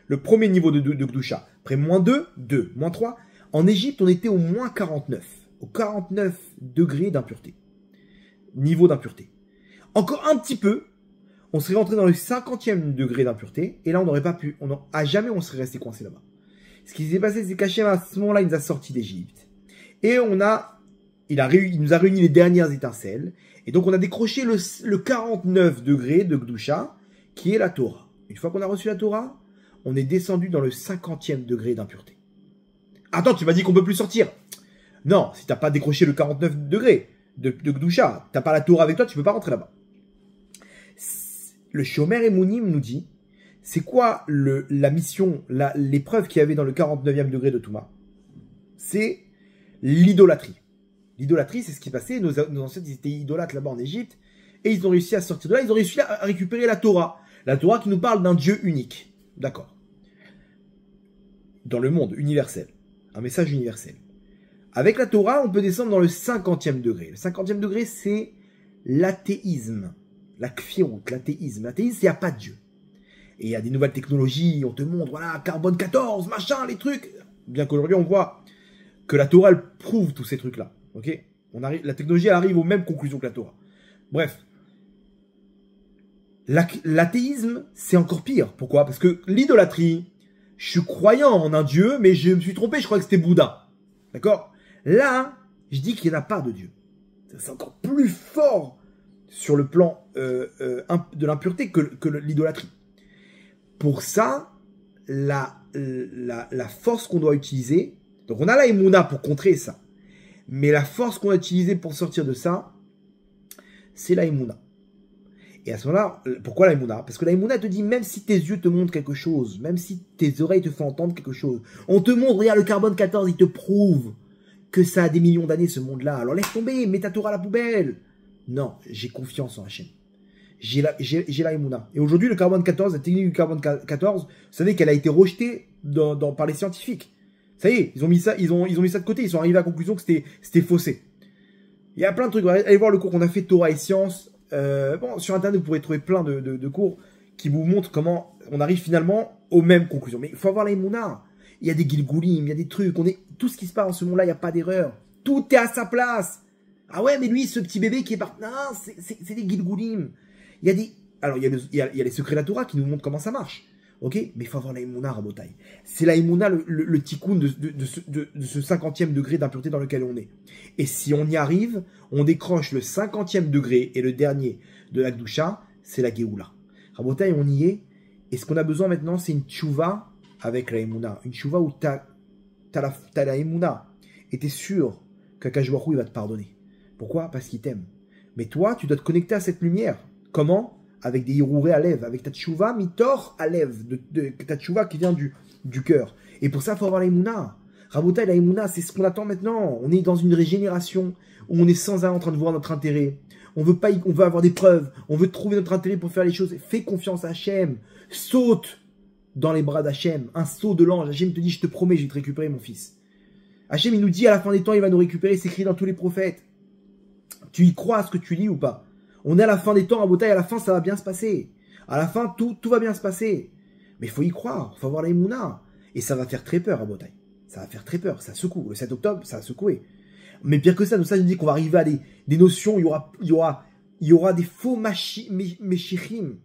[SPEAKER 1] Le premier niveau de Gdusha. Après -2, 2. -3. En Égypte, on était au -49. Au 49 degrés d'impureté. Niveau d'impureté. Encore un petit peu, on serait rentré dans le 50e degré d'impureté. Et là, on n'aurait pas pu. À jamais, on serait resté coincé là-bas. Ce qui s'est passé, c'est qu'Hachem, à ce moment-là, il nous a sortis d'Égypte. Et il nous a réuni les dernières étincelles. Et donc, on a décroché le 49 degrés de Gdusha, qui est la Torah. Une fois qu'on a reçu la Torah, on est descendu dans le 50e degré d'impureté. Attends, tu m'as dit qu'on peut plus sortir. Non, si t'as pas décroché le 49 degrés de Gdusha, t'as pas la Torah avec toi, tu peux pas rentrer là-bas. Le Shomer Emunim nous dit, c'est quoi la mission, l'épreuve qu'il y avait dans le 49e degré de Touma? C'est l'idolâtrie. L'idolâtrie, c'est ce qui passait. Nos ancêtres, ils étaient idolâtres là-bas en Égypte, et ils ont réussi à sortir de là, ils ont réussi à récupérer la Torah. La Torah qui nous parle d'un Dieu unique. D'accord. Dans le monde universel. Un message universel. Avec la Torah, on peut descendre dans le 50e degré. Le 50e degré, c'est l'athéisme. La kfirut, l'athéisme. L'athéisme, c'est qu'il n'y a pas de Dieu. Et il y a des nouvelles technologies, on te montre, voilà, carbone 14, machin, les trucs. Bien qu'aujourd'hui, on voit que la Torah, elle prouve tous ces trucs-là. Ok, la technologie, elle arrive aux mêmes conclusions que la Torah. Bref. L'athéisme, c'est encore pire. Pourquoi? Parce que l'idolâtrie, je suis croyant en un Dieu, mais je me suis trompé, je croyais que c'était Bouddha. D'accord? Là, je dis qu'il n'y en a pas de Dieu. C'est encore plus fort sur le plan de l'impureté que l'idolâtrie. Pour ça, la force qu'on doit utiliser, donc on a la Emouna pour contrer ça, mais la force qu'on doit utiliser pour sortir de ça, c'est la Emouna. Et à ce moment-là, pourquoi la Emouna? Parce que la Emouna te dit, même si tes yeux te montrent quelque chose, même si tes oreilles te font entendre quelque chose, on te montre, regarde le carbone 14, il te prouve que ça a des millions d'années ce monde-là. Alors laisse tomber, mets ta Torah à la poubelle. Non, j'ai confiance en Hachem. J'ai la Emouna. Et aujourd'hui, le carbone 14, la technique du carbone 14, vous savez qu'elle a été rejetée par les scientifiques. Ça y est, ils ont mis ça de côté, ils sont arrivés à la conclusion que c'était faussé. Il y a plein de trucs. Allez voir le cours qu'on a fait Torah et Sciences. Bon, sur internet, vous pourrez trouver plein de cours qui vous montrent comment on arrive finalement aux mêmes conclusions. Mais il faut avoir la Emouna. Il y a des Gilgoulim, il y a des trucs. Tout ce qui se passe en ce monde-là, il n'y a pas d'erreur. Tout est à sa place. Ah ouais, mais lui, ce petit bébé qui est parti. Non, c'est des Gilgoulim. Il y a des. Alors, il y a les secrets de la Torah qui nous montrent comment ça marche. Ok? Mais il faut avoir la Emouna, Rabotai. C'est la Emouna, le tikkun de ce 50e degré d'impureté dans lequel on est. Et si on y arrive, on décroche le 50e degré et le dernier de la Gdusha, c'est la Géoula. Rabotai, on y est. Et ce qu'on a besoin maintenant, c'est une tchouva avec la Emouna. Une tchouva où t'as la Emouna. Et t'es sûr qu'Akadosh Baruch Hu, il va te pardonner. Pourquoi? Parce qu'il t'aime. Mais toi, tu dois te connecter à cette lumière. Comment? Avec des hirouré à lèvres, avec ta tchouva mitor à lèvres, ta tchouva qui vient du cœur. Et pour ça, il faut avoir la Emouna. Rabotai, la Emouna, c'est ce qu'on attend maintenant. On est dans une régénération où on est sans arrêt en train de voir notre intérêt. On veut avoir des preuves. On veut trouver notre intérêt pour faire les choses. Fais confiance à Hachem. Saute dans les bras d'Hachem. Un saut de l'ange. Hachem te dit, je te promets, je vais te récupérer, mon fils. Hachem, il nous dit, à la fin des temps, il va nous récupérer. C'est écrit dans tous les prophètes. Tu y crois à ce que tu lis ou pas? On est à la fin des temps, à Botaï, à la fin, ça va bien se passer. À la fin, tout va bien se passer. Mais il faut y croire, il faut avoir la Emouna. Et ça va faire très peur à Botaï. Ça va faire très peur, ça secoue. Le 7 octobre, ça a secoué. Mais pire que ça, nous ça nous dit qu'on va arriver à des notions, il y aura des faux meshichim.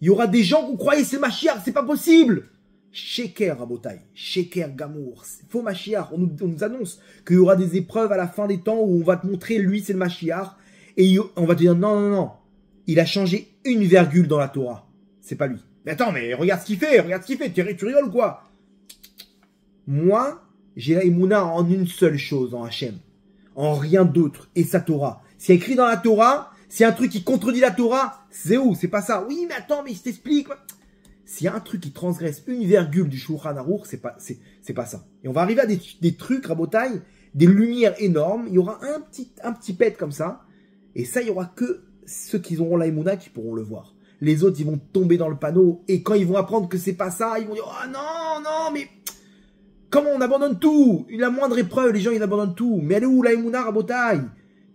[SPEAKER 1] Il y aura des gens qu'on croyait c'est Mashiach, c'est pas possible. Sheker à Botaï, Sheker Gamour, faux Mashiach. On nous annonce qu'il y aura des épreuves à la fin des temps où on va te montrer, lui c'est le Mashiach. Et on va te dire, non, il a changé une virgule dans la Torah. C'est pas lui. Mais attends, mais regarde ce qu'il fait, tu rigoles ou quoi? Moi, j'ai la Emouna en une seule chose, en Hachem. En rien d'autre. Et sa Torah. S'il y a écrit dans la Torah, s'il y a un truc qui contredit la Torah, c'est où? C'est pas ça. Oui, mais attends, mais je t'explique. S'il y a un truc qui transgresse une virgule du Shulchan Aruch, c'est pas ça. Et on va arriver à des trucs, Rabotai, des lumières énormes. Il y aura un petit pet comme ça. Et ça, il n'y aura que ceux qui auront la Emouna qui pourront le voir. Les autres, ils vont tomber dans le panneau. Et quand ils vont apprendre que c'est pas ça, ils vont dire, oh non, mais comment on abandonne tout? La moindre épreuve, les gens, ils abandonnent tout. Mais elle est où la Emouna, Rabotai?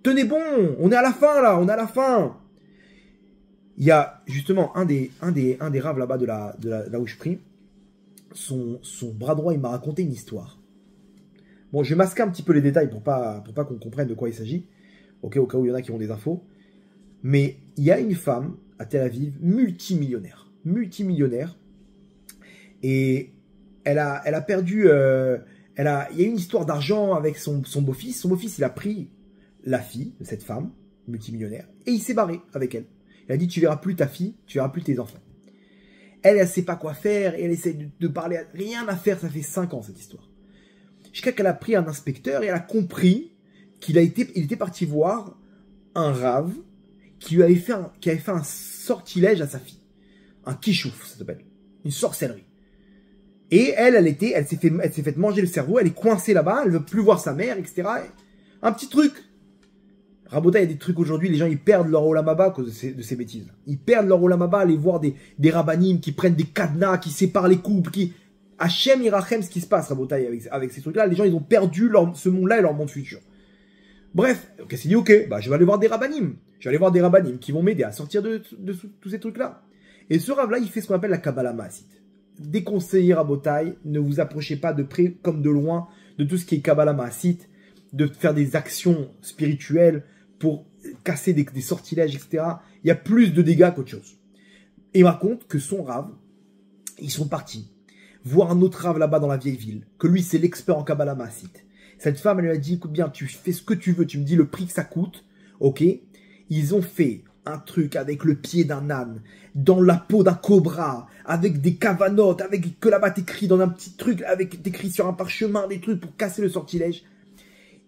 [SPEAKER 1] Tenez bon, on est à la fin, là, on est à la fin. Il y a justement un des raves là-bas de là où je prie. Son bras droit, il m'a raconté une histoire. Bon, je vais masquer un petit peu les détails pour pas qu'on comprenne de quoi il s'agit. Ok, au cas où il y en a qui ont des infos. Mais il y a une femme à Tel Aviv, multimillionnaire. Et elle a perdu... il y a eu une histoire d'argent avec son beau-fils. Son beau-fils, il a pris la fille de cette femme, multimillionnaire, et il s'est barré avec elle. Il a dit, tu verras plus ta fille, tu verras plus tes enfants. Elle sait pas quoi faire, et elle essaie de parler, rien à faire, ça fait 5 ans cette histoire. Jusqu'à qu'elle a pris un inspecteur, et elle a compris il était parti voir un rave qui avait fait un sortilège à sa fille. Un kishouf, ça s'appelle. Une sorcellerie. Et elle s'est fait manger le cerveau, elle est coincée là-bas, elle veut plus voir sa mère, etc. Un petit truc. Rabota, il y a des trucs aujourd'hui, les gens, ils perdent leur Olam Haba à cause de ces bêtises. Ils perdent leur Olam Haba à aller voir des rabbanim qui prennent des cadenas, qui séparent les couples, Hachem Irachem, ce qui se passe, Rabota, avec ces trucs-là. Les gens, ils ont perdu ce monde-là et leur monde futur. Bref, qu'est-ce qu'il dit? Ok, je vais aller voir des rabbanim. Je vais aller voir des rabbanim qui vont m'aider à sortir de tous ces trucs-là. Et ce Rav-là, il fait ce qu'on appelle la Kabbalah Maasite. Déconseillé Rabotai, ne vous approchez pas de près comme de loin de tout ce qui est Kabbalah Maasite, de faire des actions spirituelles pour casser des sortilèges, etc. Il y a plus de dégâts qu'autre chose. Et il me raconte que son Rav, ils sont partis voir un autre Rav là-bas dans la vieille ville, que lui c'est l'expert en Kabbalah Maasite. Cette femme, elle lui a dit, écoute bien, tu fais ce que tu veux, tu me dis le prix que ça coûte, ok? Ils ont fait un truc avec le pied d'un âne, dans la peau d'un cobra, avec des cavanotes, avec que là-bas écrit dans un petit truc, avec écrit sur un parchemin, des trucs pour casser le sortilège.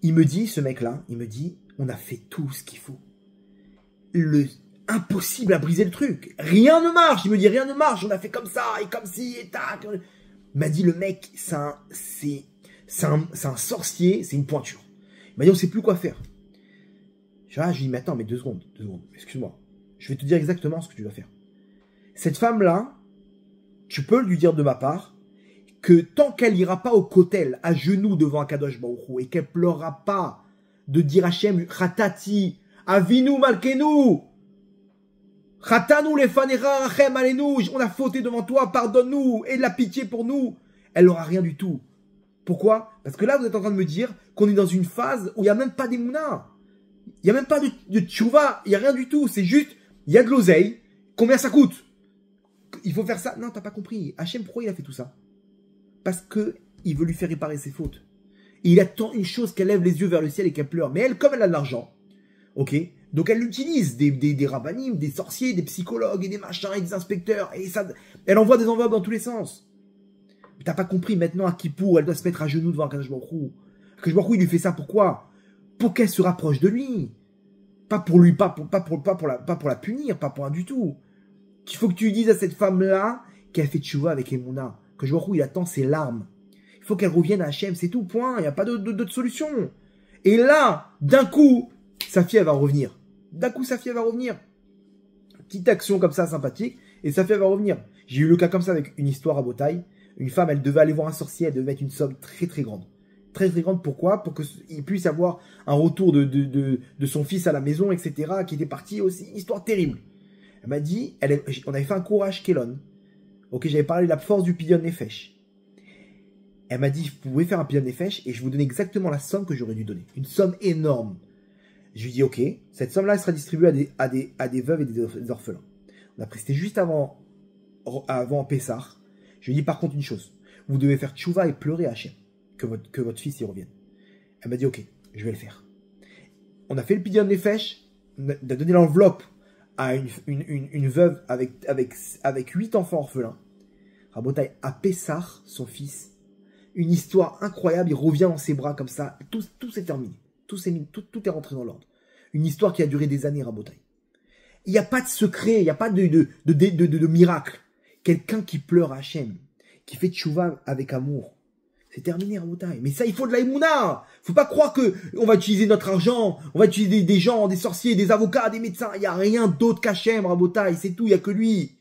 [SPEAKER 1] Il me dit, ce mec-là, il me dit, on a fait tout ce qu'il faut. Impossible à briser le truc. Rien ne marche. Il me dit, rien ne marche. On a fait comme ça, et comme ci, et tac. Il m'a dit, le mec, c'est un sorcier, c'est une pointure. Il m'a dit, on sait plus quoi faire. Je lui ai dit, mais attends, mais deux secondes, excuse-moi. Je vais te dire exactement ce que tu dois faire. Cette femme-là, tu peux lui dire de ma part que tant qu'elle ira pas au kotel, à genoux devant Akadosh Baruch Hu, et qu'elle pleurera pas de dire Hachem, Khatati, Avinu Malkenu, Khatanu lefanera rachem alenu, on a fauté devant toi, pardonne-nous, et de la pitié pour nous, elle n'aura rien du tout. Pourquoi? Parce que là, vous êtes en train de me dire qu'on est dans une phase où il n'y a même pas d'émouna. Il n'y a même pas de tchouva, il n'y a rien du tout. C'est juste, il y a de l'oseille. Combien ça coûte? Il faut faire ça. Non, t'as pas compris. Hachem, pourquoi il a fait tout ça? Parce que il veut lui faire réparer ses fautes. Et il attend une chose, qu'elle lève les yeux vers le ciel et qu'elle pleure. Mais elle, comme elle a de l'argent, ok, donc elle utilise des rabbinim, des sorciers, des psychologues et des machins et des inspecteurs. Et ça, elle envoie des enveloppes dans tous les sens. T'as pas compris, maintenant à Kippour, elle doit se mettre à genoux devant Akadosh Baruch Hu. Akadosh Baruch Hu, il lui fait ça pourquoi? Pour qu'elle se rapproche de lui. Pas pour lui, pas pour la punir, pas pour un du tout. Il faut que tu lui dises à cette femme-là qu'elle fait tchouva avec Emouna. Akadosh Baruch Hu, il attend ses larmes. Il faut qu'elle revienne à Hachem, c'est tout, point. Il n'y a pas d'autre solution. Et là, d'un coup, sa fille, elle va revenir. D'un coup, sa fille, elle va revenir. Petite action comme ça, sympathique, et sa fille, elle va revenir. J'ai eu le cas comme ça avec une histoire à Botaï. Une femme, elle devait aller voir un sorcier, elle devait mettre une somme très très grande. Très très grande, pourquoi? Pour qu'il puisse avoir un retour de son fils à la maison, etc., qui était parti aussi. Une histoire terrible. Elle m'a dit, on avait fait un cours à Ashkelon. Ok, j'avais parlé de la force du pidyon nefesh. Elle m'a dit, vous pouvez faire un pidyon nefesh et je vous donne exactement la somme que j'aurais dû donner. Une somme énorme. Je lui dis, ok, cette somme-là, elle sera distribuée à des veuves et des orphelins. On a pris, c'était juste avant Pessah. Je lui ai dit par contre une chose, vous devez faire tchouva et pleurer à Hachem, que votre fils y revienne. Elle m'a dit ok, je vais le faire. On a fait le pidyon nefesh, on a donné l'enveloppe à une veuve avec 8 enfants orphelins. Rabotai, à Pessah, son fils, une histoire incroyable, il revient dans ses bras comme ça, tout s'est terminé, tout est rentré dans l'ordre. Une histoire qui a duré des années, Rabotai. Il n'y a pas de secret, il n'y a pas de miracle. Quelqu'un qui pleure à Hachem, qui fait tchouva avec amour. C'est terminé, Rabotai. Mais ça, il faut de la émouna. Faut pas croire que on va utiliser notre argent, on va utiliser des gens, des sorciers, des avocats, des médecins. Il n'y a rien d'autre qu'Hachem, Rabotai. C'est tout, il n'y a que lui.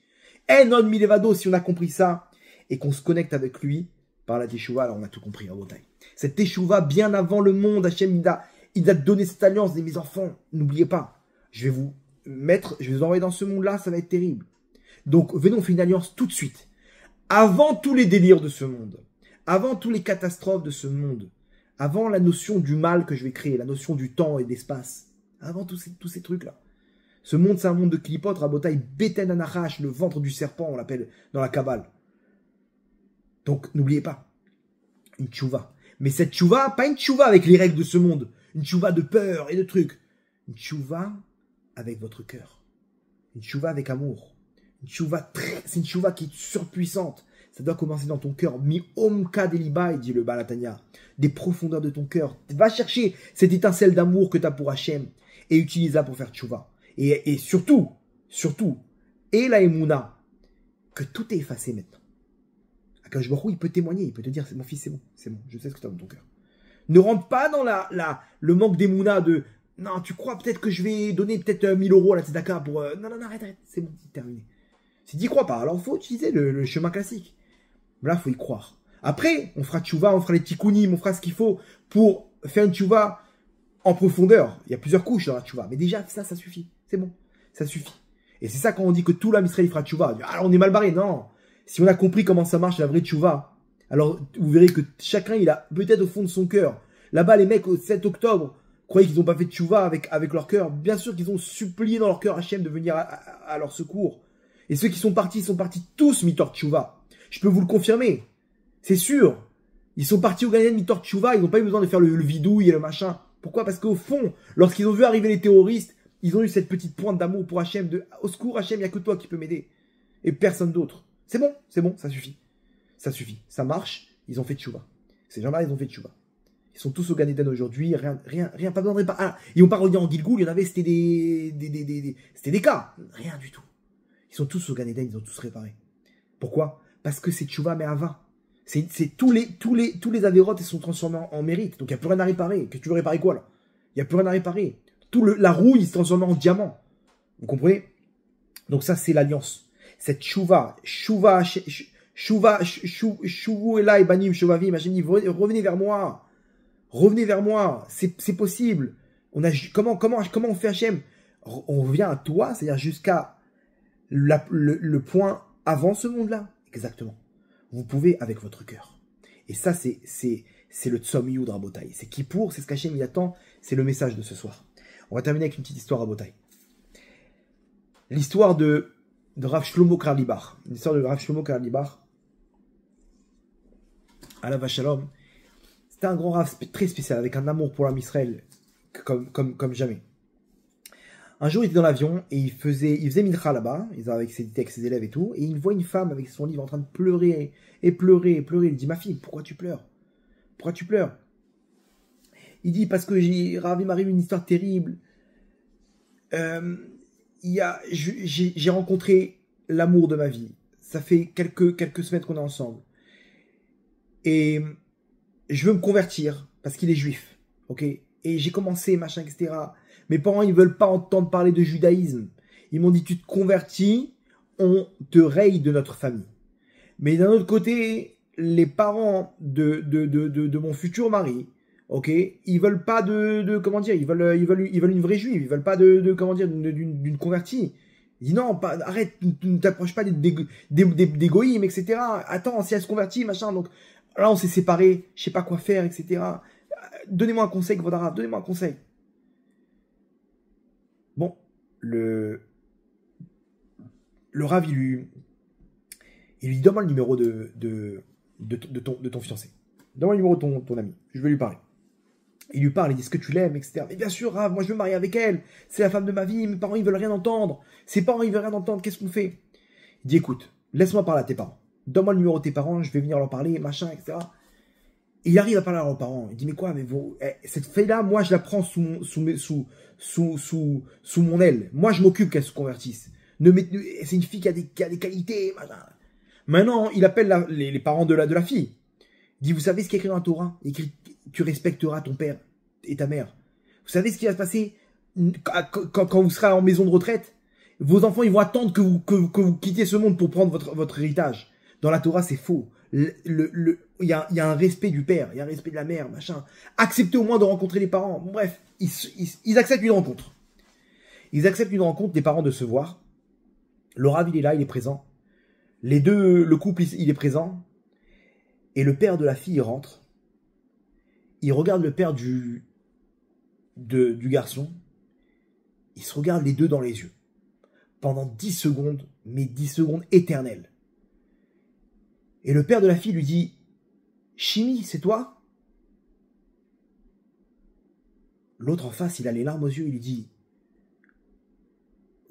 [SPEAKER 1] Non milevado, si on a compris ça, et qu'on se connecte avec lui, par la teshuva, alors on a tout compris, Rabotai. Cette teshuva, bien avant le monde, Hachem, il a donné cette alliance, mes enfants. N'oubliez pas. Je vais vous envoyer dans ce monde-là, ça va être terrible. Donc, venons, on fait une alliance tout de suite. Avant tous les délires de ce monde, avant toutes les catastrophes de ce monde, avant la notion du mal que je vais créer, la notion du temps et d'espace, avant tous ces trucs-là. Ce monde, c'est un monde de klipot, Rabotai, Beten Anachash, le ventre du serpent, on l'appelle dans la Kabbale. Donc, n'oubliez pas, une tchouva. Mais cette tchouva, pas une tchouva avec les règles de ce monde, une tchouva de peur et de trucs. Une tchouva avec votre cœur. Une tchouva avec amour. C'est une tchouva qui est surpuissante. Ça doit commencer dans ton cœur. Mi omka delibai, dit le Balatania. Des profondeurs de ton cœur. Va chercher cette étincelle d'amour que tu as pour Hachem et utilise-la pour faire tchouva. Et surtout, et la emuna, que tout est effacé maintenant. Akadosh Baruch Hu, il peut témoigner, il peut te dire, c'est mon fils, c'est bon, je sais ce que tu as dans ton cœur. Ne rentre pas dans le manque d'emuna de, non, tu crois peut-être que je vais donner peut-être 1000 € à la tzedaka pour, non, arrête, c'est bon, c'est terminé. Si tu n'y crois pas, alors il faut utiliser le chemin classique. Là, il faut y croire. Après, on fera tchouva, on fera les tikkunim, on fera ce qu'il faut pour faire une tchouva en profondeur. Il y a plusieurs couches dans la tchouva. Mais déjà, ça suffit. C'est bon. Ça suffit. Et c'est ça quand on dit que tout l'âme Israël fera tchouva. Ah, on est mal barré. Non. Si on a compris comment ça marche la vraie tchouva, alors vous verrez que chacun, il a peut-être au fond de son cœur. Là-bas, les mecs, au 7 octobre, croyaient qu'ils n'ont pas fait de tchouva avec leur cœur. Bien sûr qu'ils ont supplié dans leur cœur Hachem de venir à leur secours. Et ceux qui sont partis tous mitor tchouva. Je peux vous le confirmer. C'est sûr. Ils sont partis au Ganéen mitor tchouva. Ils n'ont pas eu besoin de faire le vidouille et le machin. Pourquoi? Parce qu'au fond, lorsqu'ils ont vu arriver les terroristes, ils ont eu cette petite pointe d'amour pour Hachem, au secours Hachem, il n'y a que toi qui peux m'aider. Et personne d'autre. C'est bon, ça suffit. Ça suffit. Ça marche, ils ont fait tchouva. Ces gens-là, ils ont fait tchouva. Ils sont tous au Gan Eden aujourd'hui, rien, pas besoin de réparer. Ah, ils n'ont pas revenu en Gilgoul, il y en avait, c'était des cas. Rien du tout. Ils sont tous au Gan Eden, ils ont tous réparé. Pourquoi? Parce que c'est tchouva, mais à 20. C'est tous les avérotes, ils sont transformés en mérite. Donc il n'y a plus rien à réparer. Que tu veux réparer quoi, là? Il n'y a plus rien à réparer. La rouille se transforme en diamant. Vous comprenez? Donc ça, c'est l'alliance. Cette chouva et là, et banim, chouvavi, imagine, revenez vers moi. Revenez vers moi. C'est possible. Comment on fait Hachem? On revient à toi, c'est-à-dire jusqu'à le point avant ce monde-là. Exactement. Vous pouvez avec votre cœur. Et ça, c'est le Tzom Yud Rabotai. C'est Kippour, c'est ce qu'Hachem il attend. C'est le message de ce soir. On va terminer avec une petite histoire Rabotai. L'histoire de Rav Shlomo Karlibar. L'histoire de Rav Shlomo Karlibar. Alav Shalom. C'était un grand Rav très spécial, avec un amour pour l'âme Israël comme jamais. Un jour, il était dans l'avion et il faisait mincha là-bas, avec ses élèves et tout, et il voit une femme avec son livre en train de pleurer et pleurer et pleurer. Il dit, ma fille, pourquoi tu pleures? Pourquoi tu pleures? Il dit, parce que il m'arrive une histoire terrible. J'ai rencontré l'amour de ma vie. Ça fait quelques semaines qu'on est ensemble. Et je veux me convertir parce qu'il est juif. Ok? Et j'ai commencé, machin, etc. Mes parents, ils veulent pas entendre parler de judaïsme. Ils m'ont dit, tu te convertis, on te raye de notre famille. Mais d'un autre côté, les parents de mon futur mari, ok, ils veulent pas comment dire, ils veulent une vraie juive, ils veulent pas comment dire, d'une convertie. Il dit non, arrête, ne t'approche pas des goïms, etc. Attends, si elle se convertit, machin, donc là on s'est séparés, je sais pas quoi faire, etc. Donnez-moi un conseil, Kvodarav, donnez-moi un conseil. Bon, le Rav, il lui donne le numéro de ton fiancé. Donne-moi le numéro de ton ami, je vais lui parler. Il lui parle, il dit, est-ce que tu l'aimes, etc. Mais bien sûr, Rav, moi je veux me marier avec elle. C'est la femme de ma vie, mes parents ils veulent rien entendre. Ses parents ils veulent rien entendre, qu'est-ce qu'on fait? Il dit, écoute, laisse-moi parler à tes parents. Donne-moi le numéro de tes parents, je vais venir leur parler, machin, etc. Et il arrive à parler à leurs parents. Il dit, mais quoi, mais cette fille-là, moi je la prends sous mon aile. Moi je m'occupe qu'elle se convertisse. C'est une fille qui a des qualités, machin. Maintenant, il appelle les parents de la fille. Il dit, vous savez ce qui est écrit dans la Torah? Il écrit, tu respecteras ton père et ta mère. Vous savez ce qui va se passer quand vous serez en maison de retraite? Vos enfants, ils vont attendre que vous quittiez ce monde pour prendre votre héritage. Dans la Torah, c'est faux. Il y a un respect du père, il y a un respect de la mère, machin. Acceptez au moins de rencontrer les parents. Bon, bref, ils acceptent une rencontre. Ils acceptent une rencontre des parents de se voir. Le Rav, il est là, il est présent. Le couple, il est présent. Et le père de la fille, il rentre. Il regarde le père du garçon. Ils se regardent les deux dans les yeux. Pendant 10 secondes, mais 10 secondes éternelles. Et le père de la fille lui dit, Chimi, c'est toi? L'autre en face, il a les larmes aux yeux, il lui dit,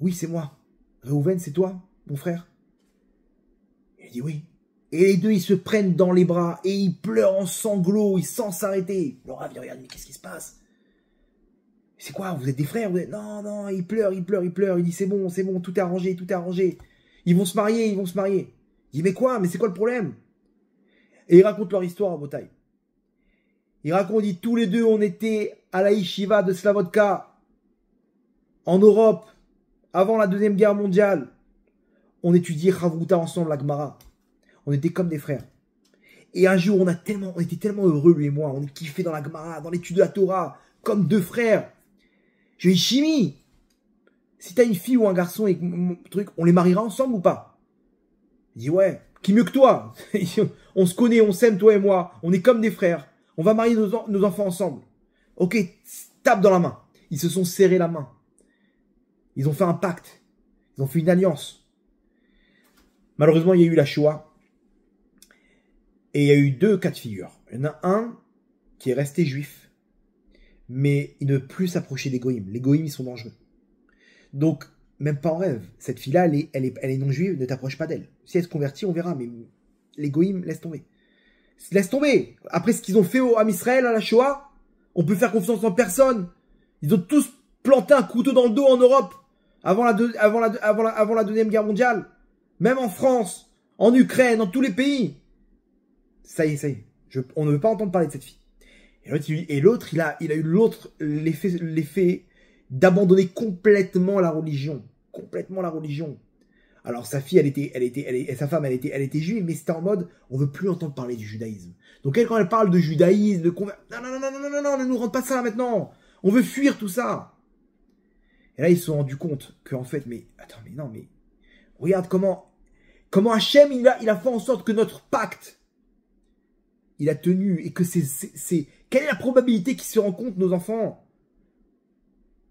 [SPEAKER 1] oui, c'est moi. Réhouven, c'est toi, mon frère? Il dit oui. Et les deux, ils se prennent dans les bras et ils pleurent en sanglots, sans s'arrêter. Le Rav, il regarde, mais qu'est-ce qui se passe? C'est quoi? Vous êtes des frères? Non, il pleure. Il dit, c'est bon, tout est arrangé. Ils vont se marier. Il dit, mais quoi? Mais c'est quoi le problème? Et ils racontent leur histoire en Botaï. Ils racontent, il dit, tous les deux, on était à la Yeshiva de Slavotka, en Europe, avant la Deuxième Guerre mondiale. On étudiait Chavruta ensemble, la Gemara. On était comme des frères. Et un jour, on était tellement heureux, lui et moi. On kiffait dans la Gemara, dans l'étude de la Torah, comme deux frères. Je lui ai dit, Chimi, si t'as une fille ou un garçon et truc, on les mariera ensemble ou pas? Il dit, ouais, qui mieux que toi? On se connaît, on s'aime, toi et moi. On est comme des frères. On va marier nos enfants ensemble. Ok, tape dans la main. Ils se sont serrés la main. Ils ont fait un pacte. Ils ont fait une alliance. Malheureusement, il y a eu la Shoah. Et il y a eu 2 cas de figure. Il y en a un qui est resté juif. Mais il ne veut plus s'approcher des goïms. Les goïms, ils sont dangereux. Donc, même pas en rêve. Cette fille-là, elle est non juive, ne t'approche pas d'elle. Si elle se convertit, on verra. Mais les goïms, laisse tomber. Laisse tomber. Après ce qu'ils ont fait à Israël, à la Shoah, on peut faire confiance en personne. Ils ont tous planté un couteau dans le dos en Europe avant la Deuxième Guerre mondiale. Même en France, en Ukraine, dans tous les pays. Ça y est. On ne veut pas entendre parler de cette fille. Et l'autre, il a eu l'effet d'abandonner complètement la religion. Complètement la religion. Alors sa fille, sa femme, elle était juive, mais c'était en mode, on veut plus entendre parler du judaïsme. Donc elle, quand elle parle de judaïsme, non, ne nous rende pas ça maintenant. On veut fuir tout ça. Et là, ils se sont rendus compte qu'en fait, mais regarde comment Hachem, il a fait en sorte que notre pacte, il a tenu, et que quelle est la probabilité qu'ils se rencontrent, nos enfants?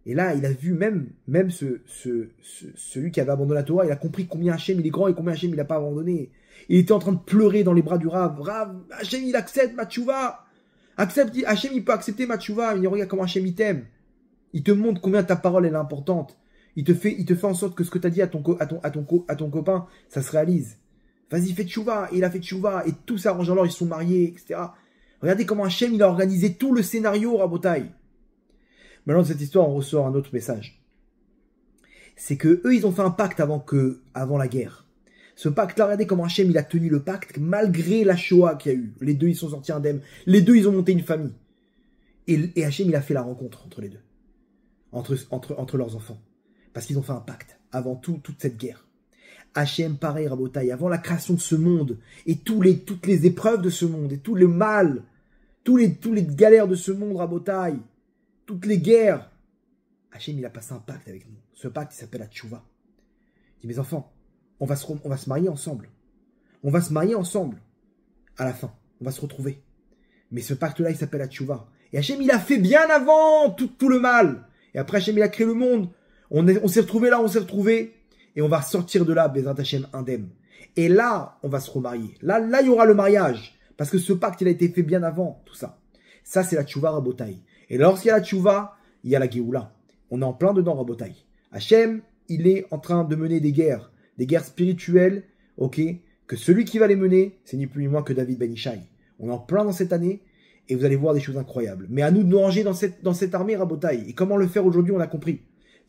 [SPEAKER 1] Et là, il a vu même celui qui avait abandonné la Torah, il a compris combien Hachem il est grand et combien Hachem il n'a pas abandonné. Il était en train de pleurer dans les bras du Rav. Rav, Hachem il accepte ma tchouva. Hachem il peut accepter ma tchouva. Il dit, regarde comment Hachem il t'aime. Il te montre combien ta parole elle est importante. Il te fait en sorte que ce que tu as dit à ton copain, ça se réalise. Vas-y, fais tchouva. Et il a fait tchouva. Et tout s'arrange alors, ils sont mariés, etc. Regardez comment Hachem il a organisé tout le scénario, Rabotai. Maintenant, de cette histoire, on ressort un autre message. C'est que eux, ils ont fait un pacte avant la guerre. Ce pacte-là, regardez comment Hachem, il a tenu le pacte, malgré la Shoah qu'il y a eu. Les deux, ils sont sortis indemnes. Les deux, ils ont monté une famille. Et Hachem, il a fait la rencontre entre les deux. Entre leurs enfants. Parce qu'ils ont fait un pacte. Avant toute cette guerre. Hachem, pareil, Rabotai, avant la création de ce monde, et toutes les épreuves de ce monde, et tout le mal, tous les galères de ce monde, Rabotai, toutes les guerres, Hachem, il a passé un pacte avec nous. Ce pacte, il s'appelle la tchouva. Il dit, mes enfants, on va se marier ensemble. On va se marier ensemble. À la fin, on va se retrouver. Mais ce pacte-là, il s'appelle la tchouva. Et Hachem, il a fait bien avant tout le mal. Et après, Hachem, il a créé le monde. On s'est retrouvés là, on s'est retrouvés. Et on va sortir de là, Bezrat Hachem, indemne. Et là, on va se remarier. Là, il y aura le mariage. Parce que ce pacte, il a été fait bien avant, tout ça. Ça, c'est la tchouva, Rabotai. Et lorsqu'il y a la tchouva, il y a la Géoula. On est en plein dedans, Rabotai. Hachem, il est en train de mener des guerres spirituelles, ok, que celui qui va les mener, c'est ni plus ni moins que David Ben Ishai. On est en plein dans cette année, et vous allez voir des choses incroyables. Mais à nous de nous ranger dans cette armée, Rabotai. Et comment le faire aujourd'hui, on a compris.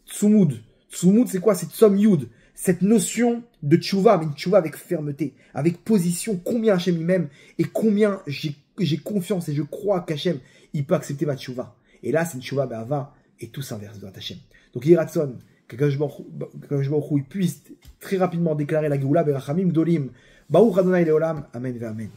[SPEAKER 1] Tsumud. Tsumud, c'est quoi? C'est Tsom Yud. Cette notion de tchouva, mais une tchouva avec fermeté, avec position, combien Hachem il m'aime, et combien j'ai confiance et je crois qu'Hachem, il peut accepter ma tchouva. Et là, c'est une tchouva be'ava, et tout s'inverse de Hachem. Donc, Yiratson, que il puisse très rapidement déclarer la Géoula, Berachamim, Gdolim, Baruch Adonai Leolam, Amen, Amen.